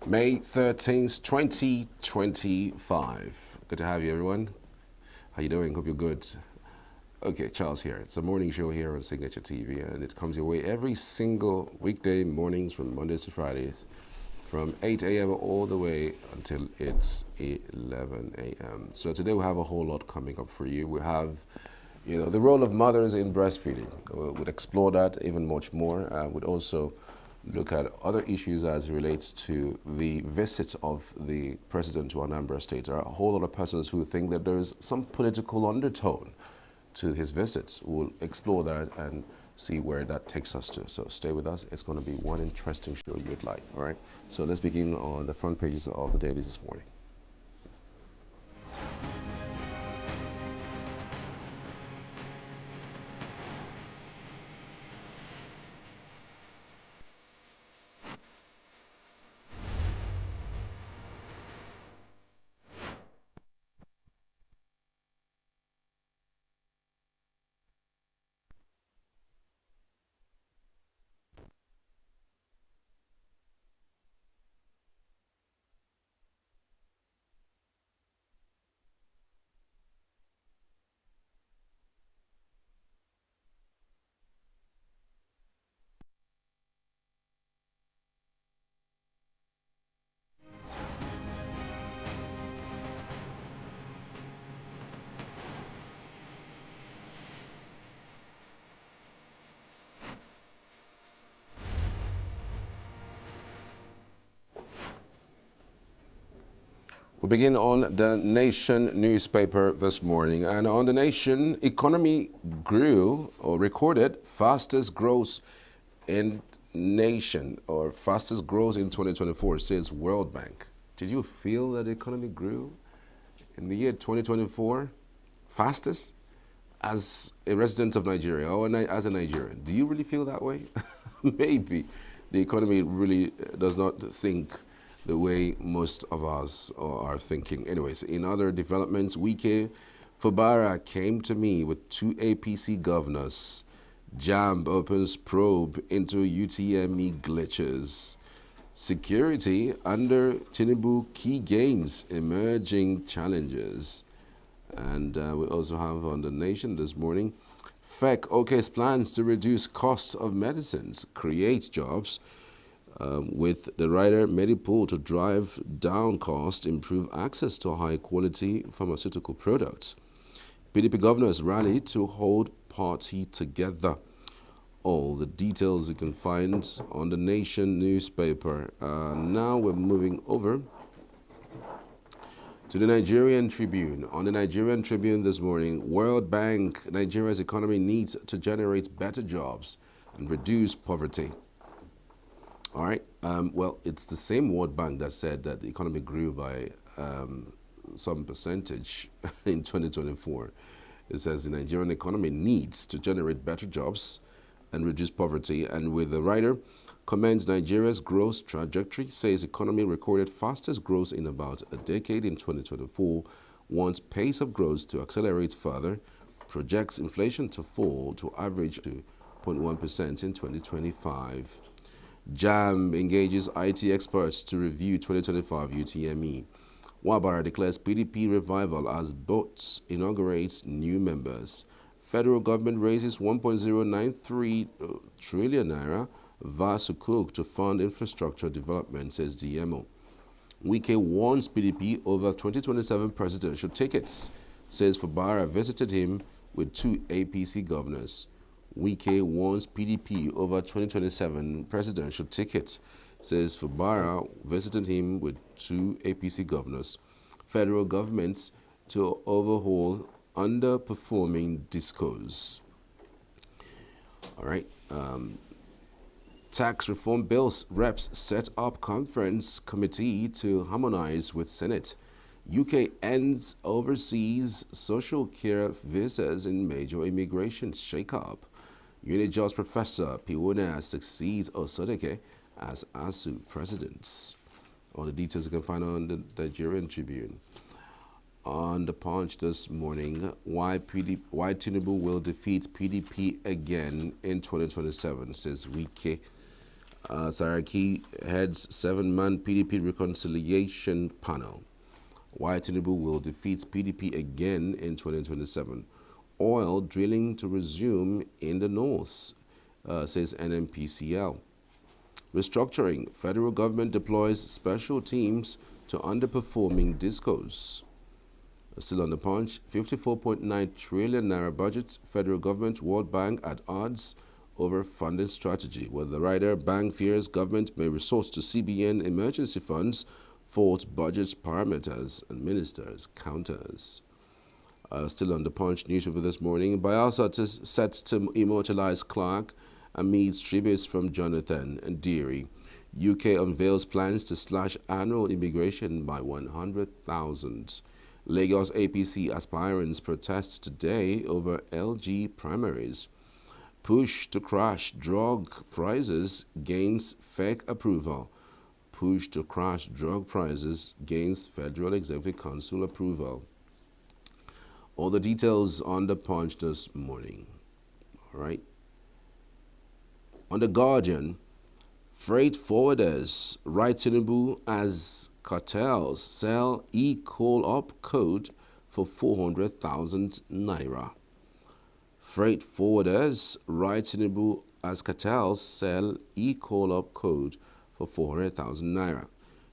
May 13th, 2025. Good to have you, everyone. How you doing? Hope you're good. Okay, Charles here. It's a morning show here on Signature TV, and it comes your way every single weekday mornings from Mondays to Fridays, from 8 a.m. all the way until it's 11 a.m. So today we have a whole lot coming up for you. We have, the role of mothers in breastfeeding. We'll explore that even much more. We'd also look at other issues as it relates to the visits of the president to Anambra State. There are a whole lot of persons who think that there's some political undertone to his visits. We'll explore that and see where that takes us to. So stay with us. It's going to be one interesting show you'd like. All right. So let's begin on the front pages of the dailies this morning. We begin on the Nation newspaper this morning. And on the Nation, economy grew or recorded fastest growth in nation, or fastest growth in 2024, says World Bank. Did you feel that the economy grew in the year 2024 fastest? As a resident of Nigeria or as a Nigerian, do you really feel that way? Maybe. the economy really does not think the way most of us are thinking. Anyways, in other developments, Wike Fubara came to me with 2 APC governors. JAMB opens probe into UTME glitches. Security under Tinubu, key gains, emerging challenges. And we also have on The Nation this morning, FEC OK's plans to reduce costs of medicines, create jobs, with the rider Medipool to drive down cost, improve access to high-quality pharmaceutical products. PDP governors rally to hold party together. All the details you can find on The Nation newspaper. Now we're moving over to the Nigerian Tribune. On the Nigerian Tribune this morning, World Bank, Nigeria's economy needs to generate better jobs and reduce poverty. All right. Well, it's the same World Bank that said that the economy grew by some percentage in 2024. It says the Nigerian economy needs to generate better jobs and reduce poverty. And with the writer, commends Nigeria's growth trajectory, says economy recorded fastest growth in about a decade in 2024, wants pace of growth to accelerate further, projects inflation to fall to average to 0.1% in 2025. JAM engages IT experts to review 2025 UTME. Wabara declares PDP revival as BOTS inaugurates new members. Federal government raises 1.093 trillion naira via Sukuk to fund infrastructure development, says DMO. Wike warns PDP over 2027 presidential tickets, says Fubara visited him with 2 APC governors. Wike warns PDP over 2027 presidential tickets, says Fubara visited him with 2 APC governors. Federal government to overhaul underperforming discos. All right. Tax reform bills, reps set up conference committee to harmonize with Senate. UK ends overseas social care visas in major immigration shakeup. Unijos Professor Piwona succeeds Osodeke as ASU president. All the details you can find on the Nigerian Tribune. On the Punch this morning, why Tinubu will defeat PDP again in 2027, says Wike. Saraki heads 7-man PDP reconciliation panel. Why Tinubu will defeat PDP again in 2027. Oil drilling to resume in the north, says NMPCL. Restructuring. Federal government deploys special teams to underperforming discos. Still on the Punch, 54.9 trillion naira budget, federal government, World Bank at odds over funding strategy. With the writer, bank fears government may resort to CBN emergency funds, fault budget parameters, and ministers counters. Still on the Punch newspaper this morning, Bielsa set to immortalize Clark amidst tributes from Jonathan and Deary. UK unveils plans to slash annual immigration by 100,000. Lagos APC aspirants protest today over LG primaries. Push to crash drug prices gains fake approval. Push to crash drug prices gains Federal Executive Council approval. All the details on the Punch this morning. All right. On the Guardian, freight forwarders write Tinubu as cartels sell e-call-up code for 400,000 naira. Freight forwarders write Tinubu as cartels sell e-call-up code for 400,000 naira.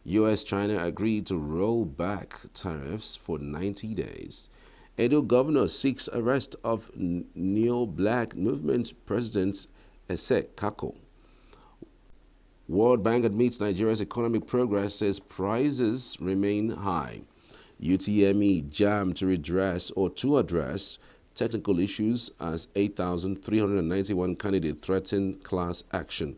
US-China agreed to roll back tariffs for 90 days. Edo governor seeks arrest of Neo-Black Movement President Ese Kako. World Bank admits Nigeria's economic progress, says prices remain high. UTME jam to address technical issues as 8,391 candidates threaten class action.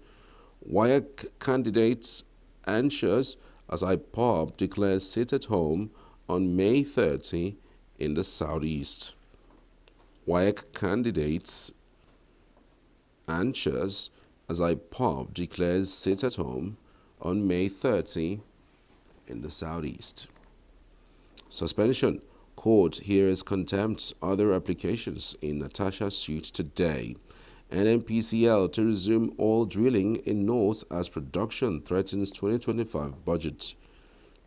WAEC candidates anxious as IPOB declares sit at home on May 30 in the southeast. WAEC candidates anxious as IPOB declares sit at home on May 30 in the southeast. Suspension. Court hears contempt other applications in Natasha's suit today. NNPCL to resume oil drilling in North as production threatens 2025 budget.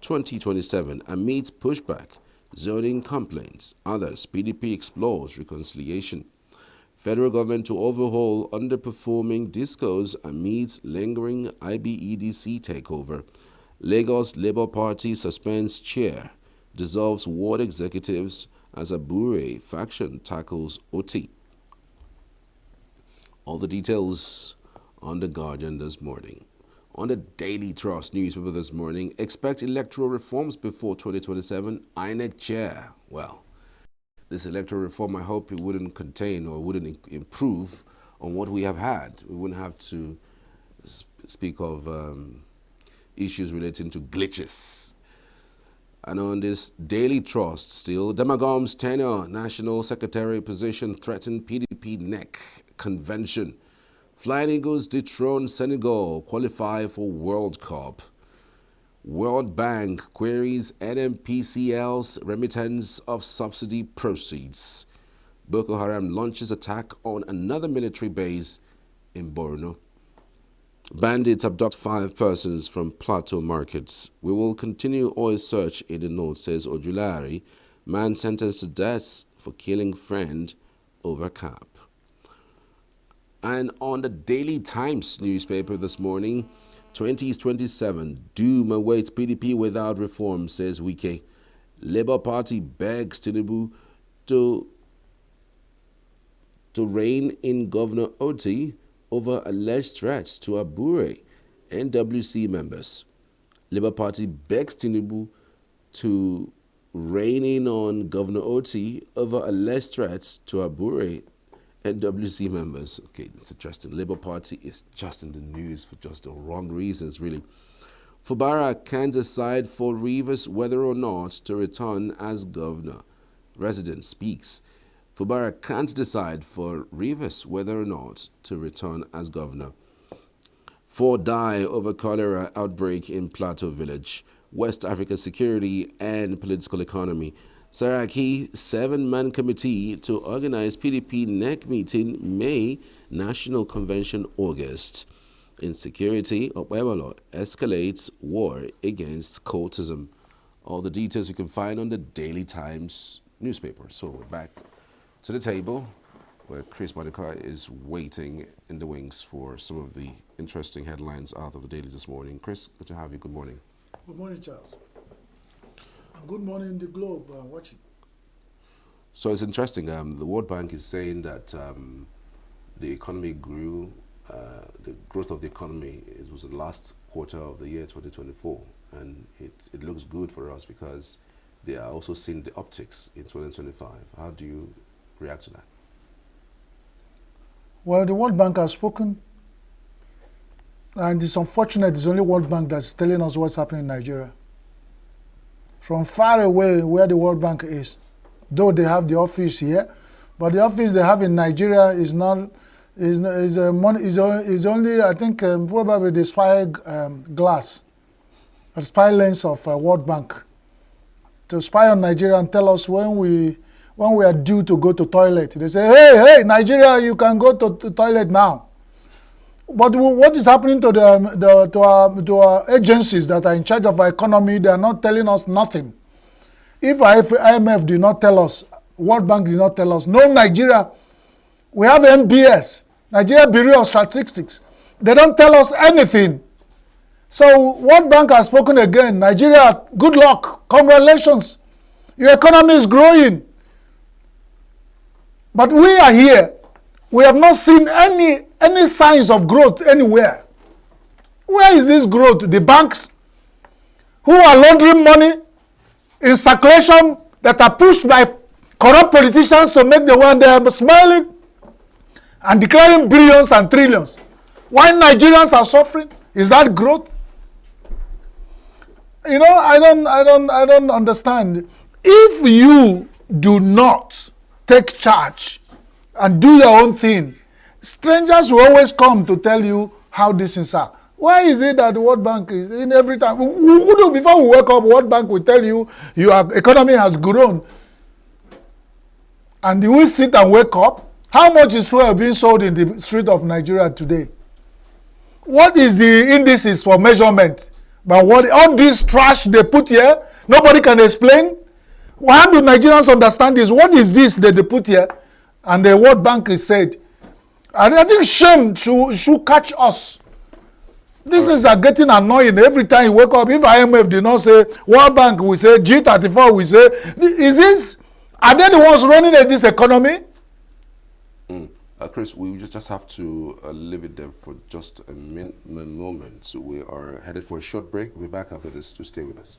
2027 amid pushback, zoning complaints, others, PDP explores reconciliation. Federal government to overhaul underperforming discos amid lingering IBEDC takeover. Lagos Labour Party suspends chair, dissolves ward executives as Abure faction tackles OT. All the details on The Guardian this morning. On the Daily Trust newspaper this morning, expect electoral reforms before 2027, INEC chair. Well, this electoral reform, I hope it wouldn't contain or wouldn't improve on what we have had. We wouldn't have to speak of issues relating to glitches. And on this Daily Trust still, Demagom's tenure, National Secretary position threatened PDP neck convention. Flying Eagles dethrone Senegal, qualify for World Cup. World Bank queries NNPCL's remittance of subsidy proceeds. Boko Haram launches attack on another military base in Borno. Bandits abduct 5 persons from Plateau markets. We will continue oil search in the north, says Ojulari. Man sentenced to death for killing friend over cap. And on the Daily Times newspaper this morning, 2027, doom awaits PDP without reform, says Wike. Labour Party begs Tinubu to rein in Governor Oti over alleged threats to Abure NWC members. Labour Party begs Tinubu to rein in on Governor Oti over alleged threats to Abure NWC members. Okay, that's interesting. Labour Party is just in the news for just the wrong reasons, really. Fubara can decide for Rivers whether or not to return as governor. Resident speaks. Fubara can't decide for Rivers whether or not to return as governor. 4 die over cholera outbreak in Plateau Village. West Africa security and political economy. Saraki 7-man committee to organize PDP NEC meeting May, National Convention August. Insecurity, Okwebalo escalates war against cultism. All the details you can find on the Daily Times newspaper. So we're back to the table where Chris Monica is waiting in the wings for some of the interesting headlines out of the dailies this morning. Chris, good to have you. Good morning. Good morning, Charles. And good morning, the globe watching. So it's interesting. The World Bank is saying that the economy grew. The growth of the economy was the last quarter of the year 2024, and it looks good for us because they are also seeing the upticks in 2025. How do you react to that? Well, the World Bank has spoken, and it's unfortunate it's only World Bank that's telling us what's happening in Nigeria. From far away where the World Bank is, though they have the office here, but the office they have in Nigeria is not is only, I think, probably the spy glass, a spy lens of World Bank to spy on Nigeria and tell us when we are due to go to toilet. They say, hey, Nigeria, you can go to toilet now. But what is happening to our agencies that are in charge of our economy? They are not telling us nothing. If IMF did not tell us, World Bank did not tell us, no, Nigeria, we have NBS, Nigeria Bureau of Statistics. They don't tell us anything. So World Bank has spoken again. Nigeria, good luck, congratulations. Your economy is growing. But we are here. We have not seen any signs of growth anywhere. Where is this growth? The banks who are laundering money in circulation that are pushed by corrupt politicians to make the one they are smiling and declaring billions and trillions. Why Nigerians are suffering? Is that growth? You know, I don't understand. If you do not take charge and do your own thing, Strangers will always come to tell you how these things are. Why is it that the World Bank is in every time? Before we wake up, World Bank will tell you your economy has grown. And we sit and wake up. How much is fuel being sold in the street of Nigeria today? What is the indices for measurement? But what all this trash they put here, nobody can explain. How do Nigerians understand this? What is this that they put here? And the World Bank is said. And I think shame should catch us. These things are getting annoying every time you wake up. If IMF did not say, World Bank will say, G34 will say, are they the ones running this economy? Chris, we just have to leave it there for just a moment. So we are headed for a short break. We'll be back after this to stay with us.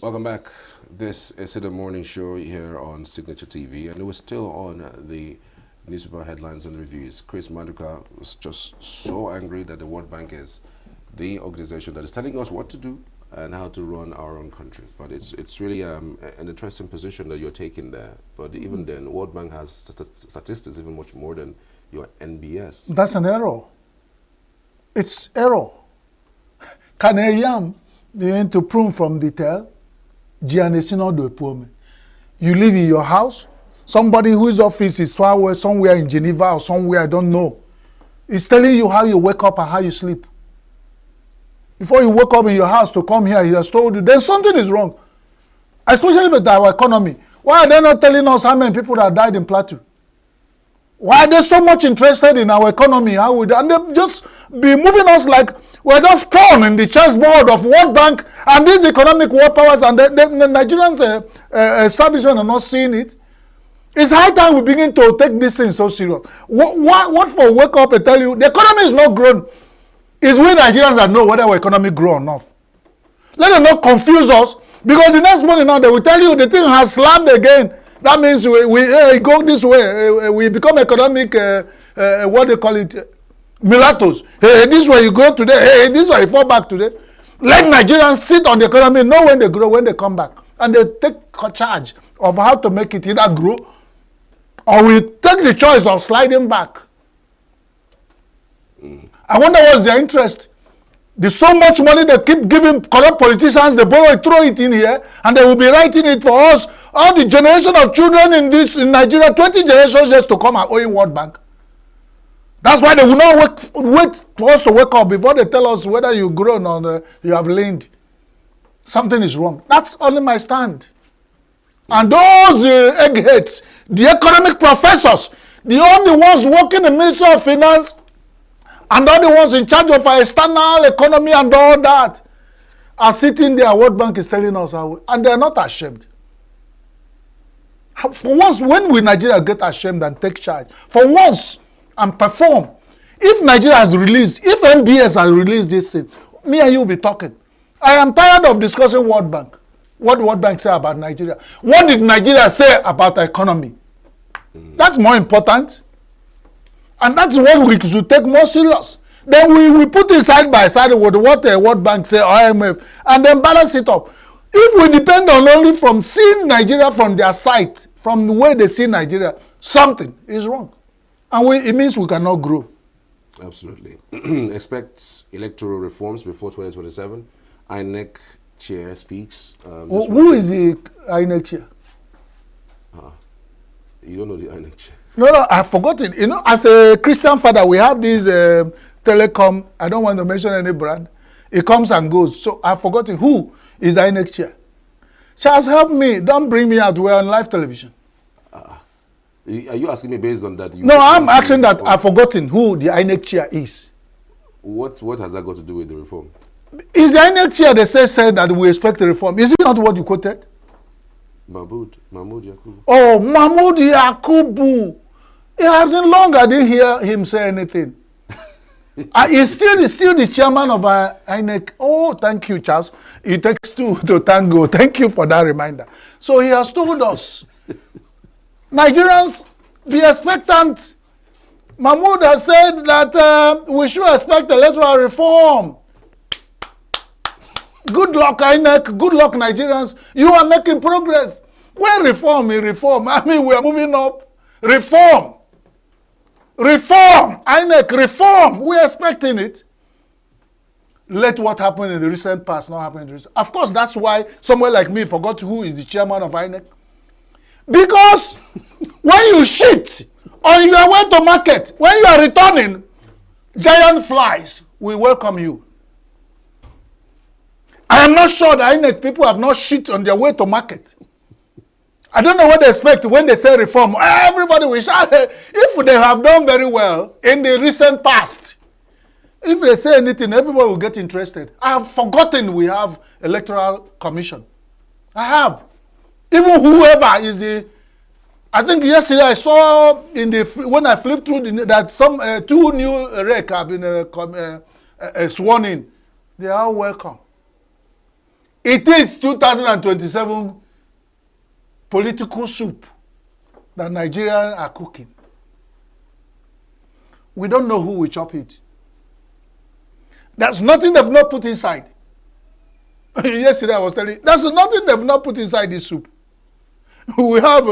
Welcome back. This is the morning show here on Signature TV, and we're still on the newspaper headlines and reviews. Chris Maduka was just so angry that the World Bank is the organization that is telling us what to do and how to run our own country. But it's really an interesting position that you're taking there. But even then, World Bank has statistics even much more than your NBS. That's an error. It's error. Can a yam begin to prune from the tail? You live in your house. Somebody whose office is far away, somewhere in Geneva or somewhere I don't know, is telling you how you wake up and how you sleep. Before you wake up in your house to come here, he has told you there's something is wrong. Especially with our economy. Why are they not telling us how many people that died in Plateau? Why are they so much interested in our economy? And they just be moving us like we're just pawn in the chessboard of World Bank and these economic world powers, and the Nigerians establishment are not seeing it. It's high time we begin to take this thing so serious. What for wake up and tell you the economy is not grown? It's we Nigerians that know whether our economy grow or not. Let them not confuse us, because the next morning now they will tell you the thing has slammed again. That means we go this way. We become economic, what they call it, mulattoes. Hey, this way you go today. Hey, this way you fall back today. Let Nigerians sit on the economy, know when they grow, when they come back. And they take charge of how to make it either grow, or we take the choice of sliding back. I wonder what's their interest. There's so much money they keep giving corrupt politicians, they borrow it, throw it in here, and they will be writing it for us. All the generation of children in Nigeria, 20 generations just to come and owe World Bank. That's why they will not wait for us to wake up before they tell us whether you've grown or you have leaned. Something is wrong. That's only my stand. And those eggheads, the economic professors, all the ones working in the Ministry of Finance, and all the ones in charge of our external economy and all that, are sitting there. World Bank is telling us how, and they are not ashamed. For once, when will Nigeria get ashamed and take charge? For once, and perform. If Nigeria has released, if MBS has released this thing, me and you will be talking. I am tired of discussing World Bank. What did World Bank say about Nigeria? What did Nigeria say about the economy? That's more important. And that's what we should take more serious. Then we put it side by side with what the World Bank say, IMF, and then balance it up. If we depend on only from seeing Nigeria from their side, from the way they see Nigeria, something is wrong. And it means we cannot grow. Absolutely. Expect electoral reforms before 2027. INEC chair speaks. Who is the INEC chair? You don't know the INEC chair? No, I've forgotten. You know, as a Christian father, we have this telecom. I don't want to mention any brand. It comes and goes. So I've forgotten who is the INEC chair. Charles, help me. Don't bring me out. We're on live television. Are you asking me based on that? No, I'm asking that I've forgotten who the INEC chair is. What has that got to do with the reform? Is the INEC chair they said that we expect the reform? Is it not what you quoted? Mahmoud Yakubu. Oh, Mahmoud Yakubu. It hasn't long I didn't hear him say anything. He's still the chairman of INEC. Oh, thank you, Charles. It takes two to tango. Thank you for that reminder. So he has told us, Nigerians, be expectant. Mahmoud has said that we should expect electoral reform. Good luck, INEC. Good luck, Nigerians. You are making progress. When reform? I mean, we are moving up. Reform. INEC, reform. We are expecting it. Let what happened in the recent past not happen in the recent. Of course, that's why someone like me forgot who is the chairman of INEC. Because when you shit on your way to market, when you are returning, giant flies will welcome you. I am not sure that INEC people have not shit on their way to market. I don't know what they expect when they say reform. Everybody will shout. If they have done very well in the recent past, if they say anything, everybody will get interested. I have forgotten we have electoral commission. I have. Even whoever is the, I think yesterday I saw in the when I flipped through that some two new rec have been sworn in. They are welcome. It is 2027 political soup that Nigerians are cooking. We don't know who will chop it. There's nothing they've not put inside. Yesterday I was telling you, there's nothing they've not put inside this soup. We have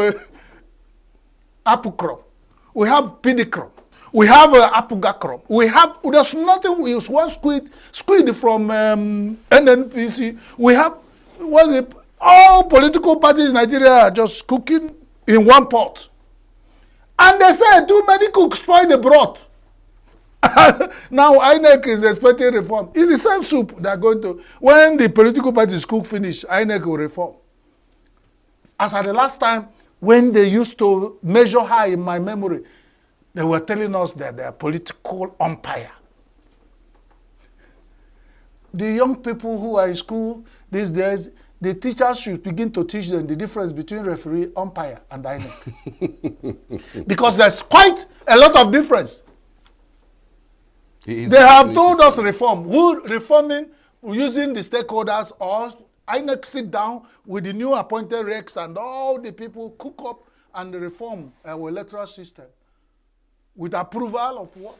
apple crop. We have pidi crop. We have apuga crop. There's nothing, we use one squid from NNPC. We have, all political parties in Nigeria are just cooking in one pot. And they say too many cooks spoil the broth. Now INEC is expecting reform. It's the same soup they're going to, when the political parties cook finish, INEC will reform. As at the last time, when they used to measure high in my memory, they were telling us that they are political umpire. The young people who are in school these days, the teachers should begin to teach them the difference between referee, umpire, and INEC. Because there's quite a lot of difference. They have told us reform. Who reforming using the stakeholders, or INEC sit down with the new appointed recs and all the people cook up and reform our electoral system. With approval of what?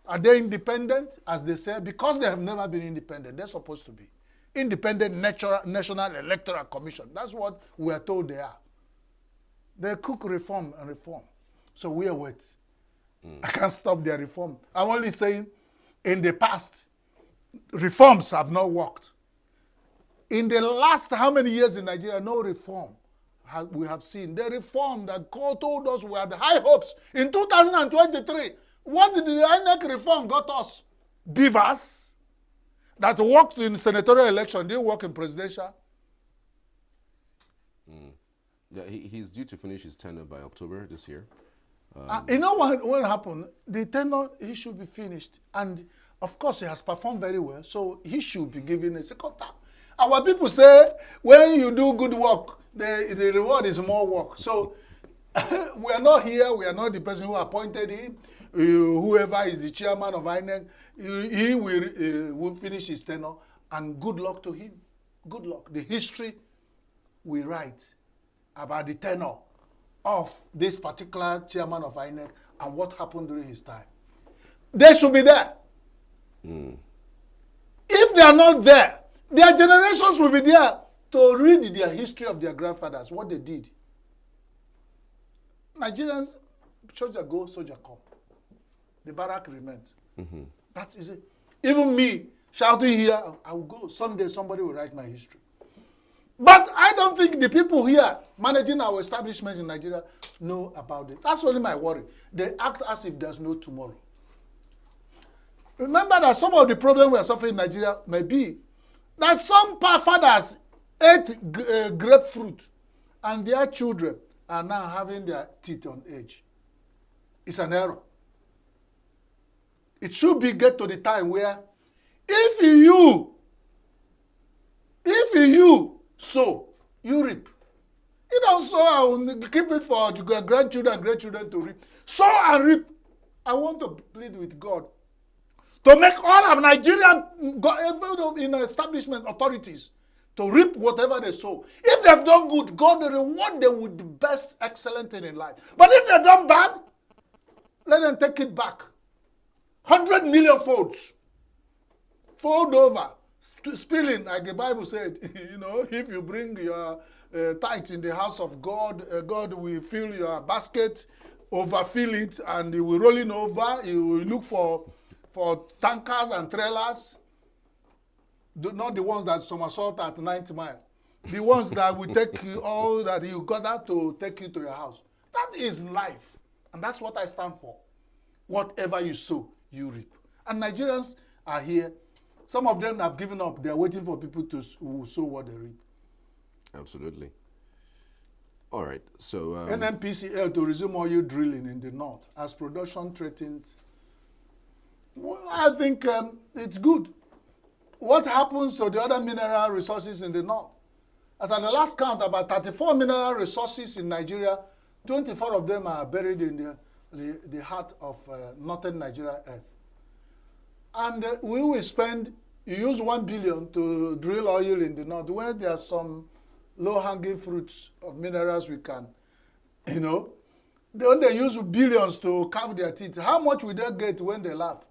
Are they independent, as they say? Because they have never been independent, they're supposed to be. Independent National Electoral Commission. That's what we are told they are. They cook reform and reform. So we are waiting. I can't stop their reform. I'm only saying, in the past, reforms have not worked. In the last how many years in Nigeria, no reform we have seen. The reform that God told us we had high hopes in 2023. What did the INEC reform got us? Beavers that worked in senatorial election, didn't work in presidential. Yeah, he's due to finish his tenure by October this year. You know what happened? The tenure, he should be finished. And of course, he has performed very well, so he should be given a second term. Our people say, when you do good work, the reward is more work. So we are not here, we are not the person who appointed him. Whoever is the chairman of INEC, he will finish his tenure, and good luck to him. Good luck. The history we write about the tenure of this particular chairman of INEC and what happened during his time. They should be there. If they are not there, their generations will be there to read their history of their grandfathers, what they did. Nigerians, soldier go, soldier come. The barrack remains. That is it. Even me, shouting here, I will go. Someday somebody will write my history. But I don't think the people here managing our establishments in Nigeria know about it. That's only my worry. They act as if there's no tomorrow. Remember that some of the problems we are suffering in Nigeria may be that some fathers ate grapefruit and their children are now having their teeth on edge. It's an error. It should be get to the time where if you sow, you reap. You don't sow and keep it for your grandchildren and grandchildren to reap. Sow and reap. I want to plead with God to make all of Nigerian in establishment authorities to reap whatever they sow. If they've done good, God will reward them with the best, excellent thing in life. But if they've done bad, let them take it back. 100 million folds. Fold over. Spilling, like the Bible said, if you bring your tithe in the house of God, God will fill your basket, overfill it, and he will roll it over. He will look for tankers and trailers. Not the ones that somersault at 90 miles. The ones that will take you all that you gather to take you to your house. That is life. And that's what I stand for. Whatever you sow, you reap. And Nigerians are here. Some of them have given up. They're waiting for people to sow what they reap. Absolutely. All right. So NNPCL to resume oil drilling in the north as production threatens. Well, I think it's good. What happens to the other mineral resources in the north? As at the last count, about 34 mineral resources in Nigeria, 24 of them are buried in the heart of northern Nigeria earth. And we will spend, you use 1 billion to drill oil in the north, where there are some low-hanging fruits of minerals we can, When they use billions to carve their teeth, how much will they get when they laugh?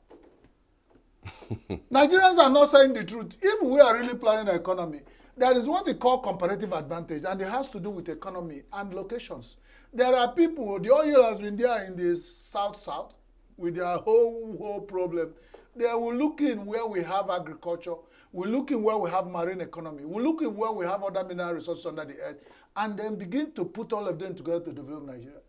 Nigerians are not saying the truth. If we are really planning an economy, there is what they call comparative advantage, and it has to do with economy and locations. There are people, the oil has been there in the south, with their whole problem. They will look in where we have agriculture, we look in where we have marine economy, we look in where we have other mineral resources under the earth, and then begin to put all of them together to develop Nigeria.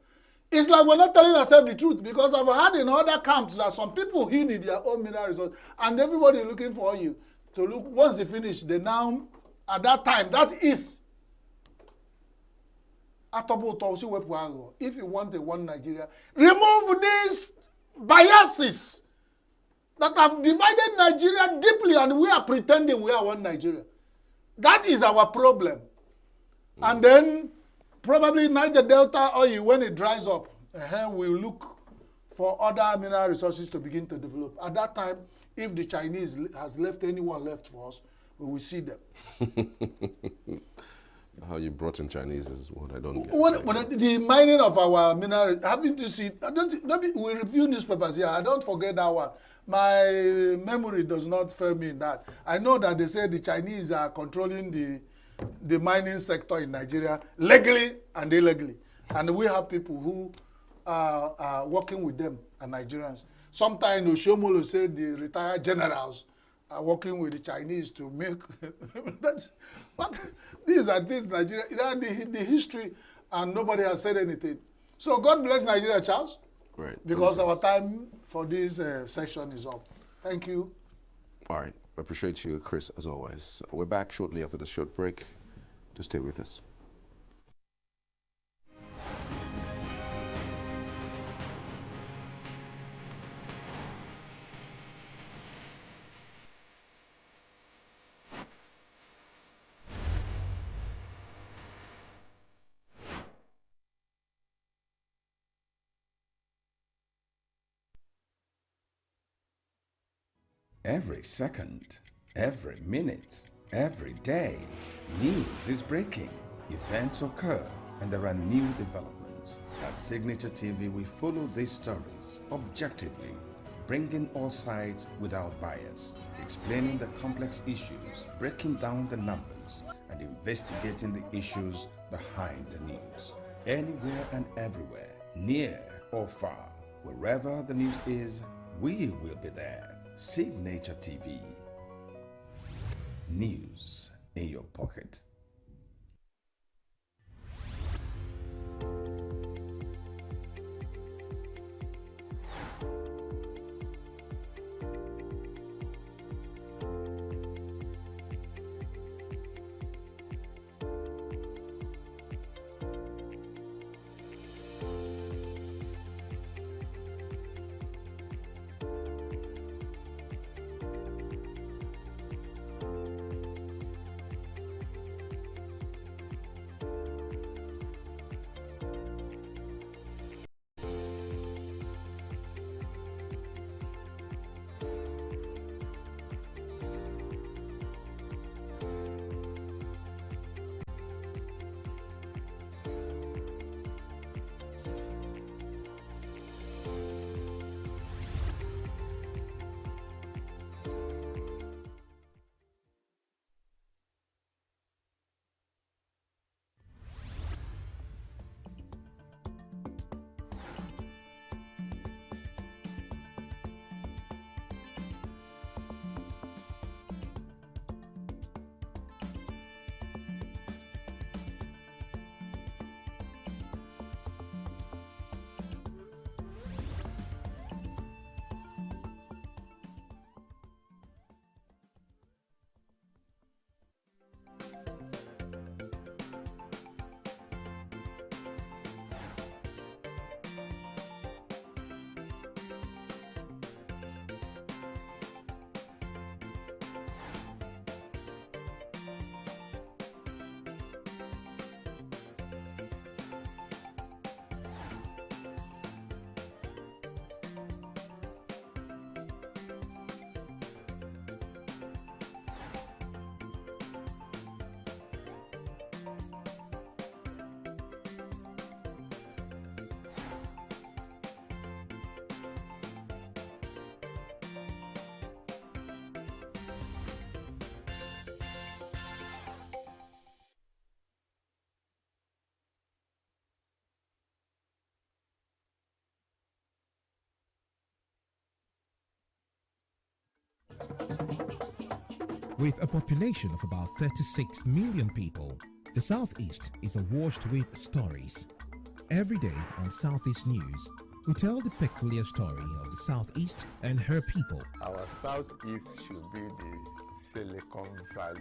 It's like we're not telling ourselves the truth, because I've heard in other camps that some people hid in their own mineral resources, and everybody looking for you to look. Once they finish, they now, at that time, that is. If you want a one Nigeria, remove these biases that have divided Nigeria deeply, and we are pretending we are one Nigeria. That is our problem. And then probably Niger Delta oil, when it dries up, we'll look for other mineral resources to begin to develop. At that time, if the Chinese has left anyone left for us, we will see them. How you brought in Chinese is what I don't get. The mining of our minerals, haven't you seen? We review newspapers here. I don't forget that one. My memory does not fail me in that. I know that they say the Chinese are controlling the mining sector in Nigeria legally and illegally. And we have people who are working with them, and Nigerians. Sometimes Oshomolo said the retired generals are working with the Chinese to make but these are things Nigeria, the history, and nobody has said anything. So God bless Nigeria, Charles. Right. Because our time for this session is up. Thank you. All right. I appreciate you, Chris, as always. We're back shortly after the short break. To stay with us. Every second, every minute, every day, news is breaking, events occur, and there are new developments. At Signature TV, we follow these stories objectively, bringing all sides without bias, explaining the complex issues, breaking down the numbers, and investigating the issues behind the news. Anywhere and everywhere, near or far, wherever the news is, we will be there. Signature TV, News in your pocket. With a population of about 36 million people, the Southeast is awash with stories. Every day on Southeast News, we tell the peculiar story of the Southeast and her people. Our Southeast should be the Silicon Valley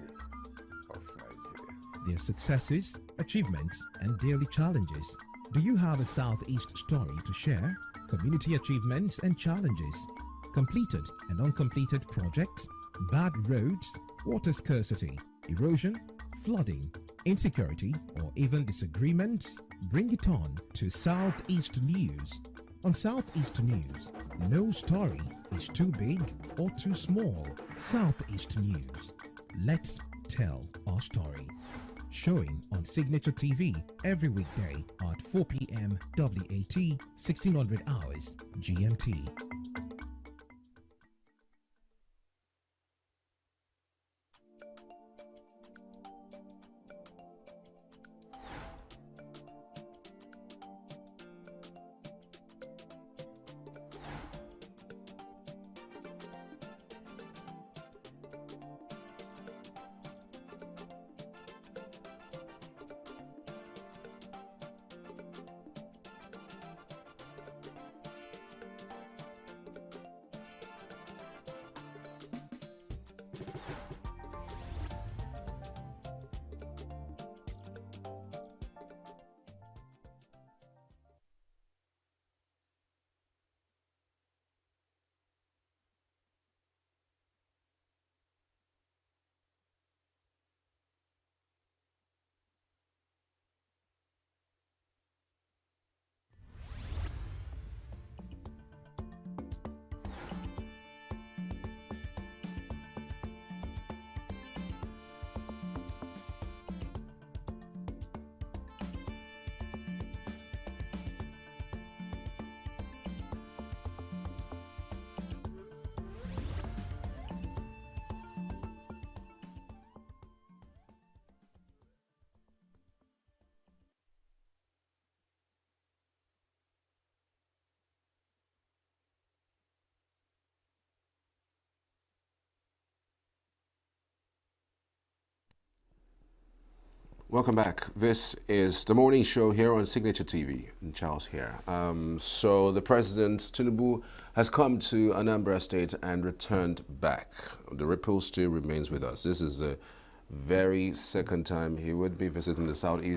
of Nigeria. Their successes, achievements, and daily challenges. Do you have a Southeast story to share? Community achievements and challenges, completed and uncompleted projects, bad roads, water scarcity, erosion, flooding, insecurity, or even disagreements? Bring it on to Southeast News. On Southeast News, no story is too big or too small. Southeast News. Let's tell our story. Showing on Signature TV every weekday at 4 p.m. WAT, 1600 hours GMT. Welcome back. This is the morning show here on Signature TV. And Charles here. So the President, Tinubu, has come to Anambra State and returned back. The ripple still remains with us. This is the very second time he would be visiting the southeast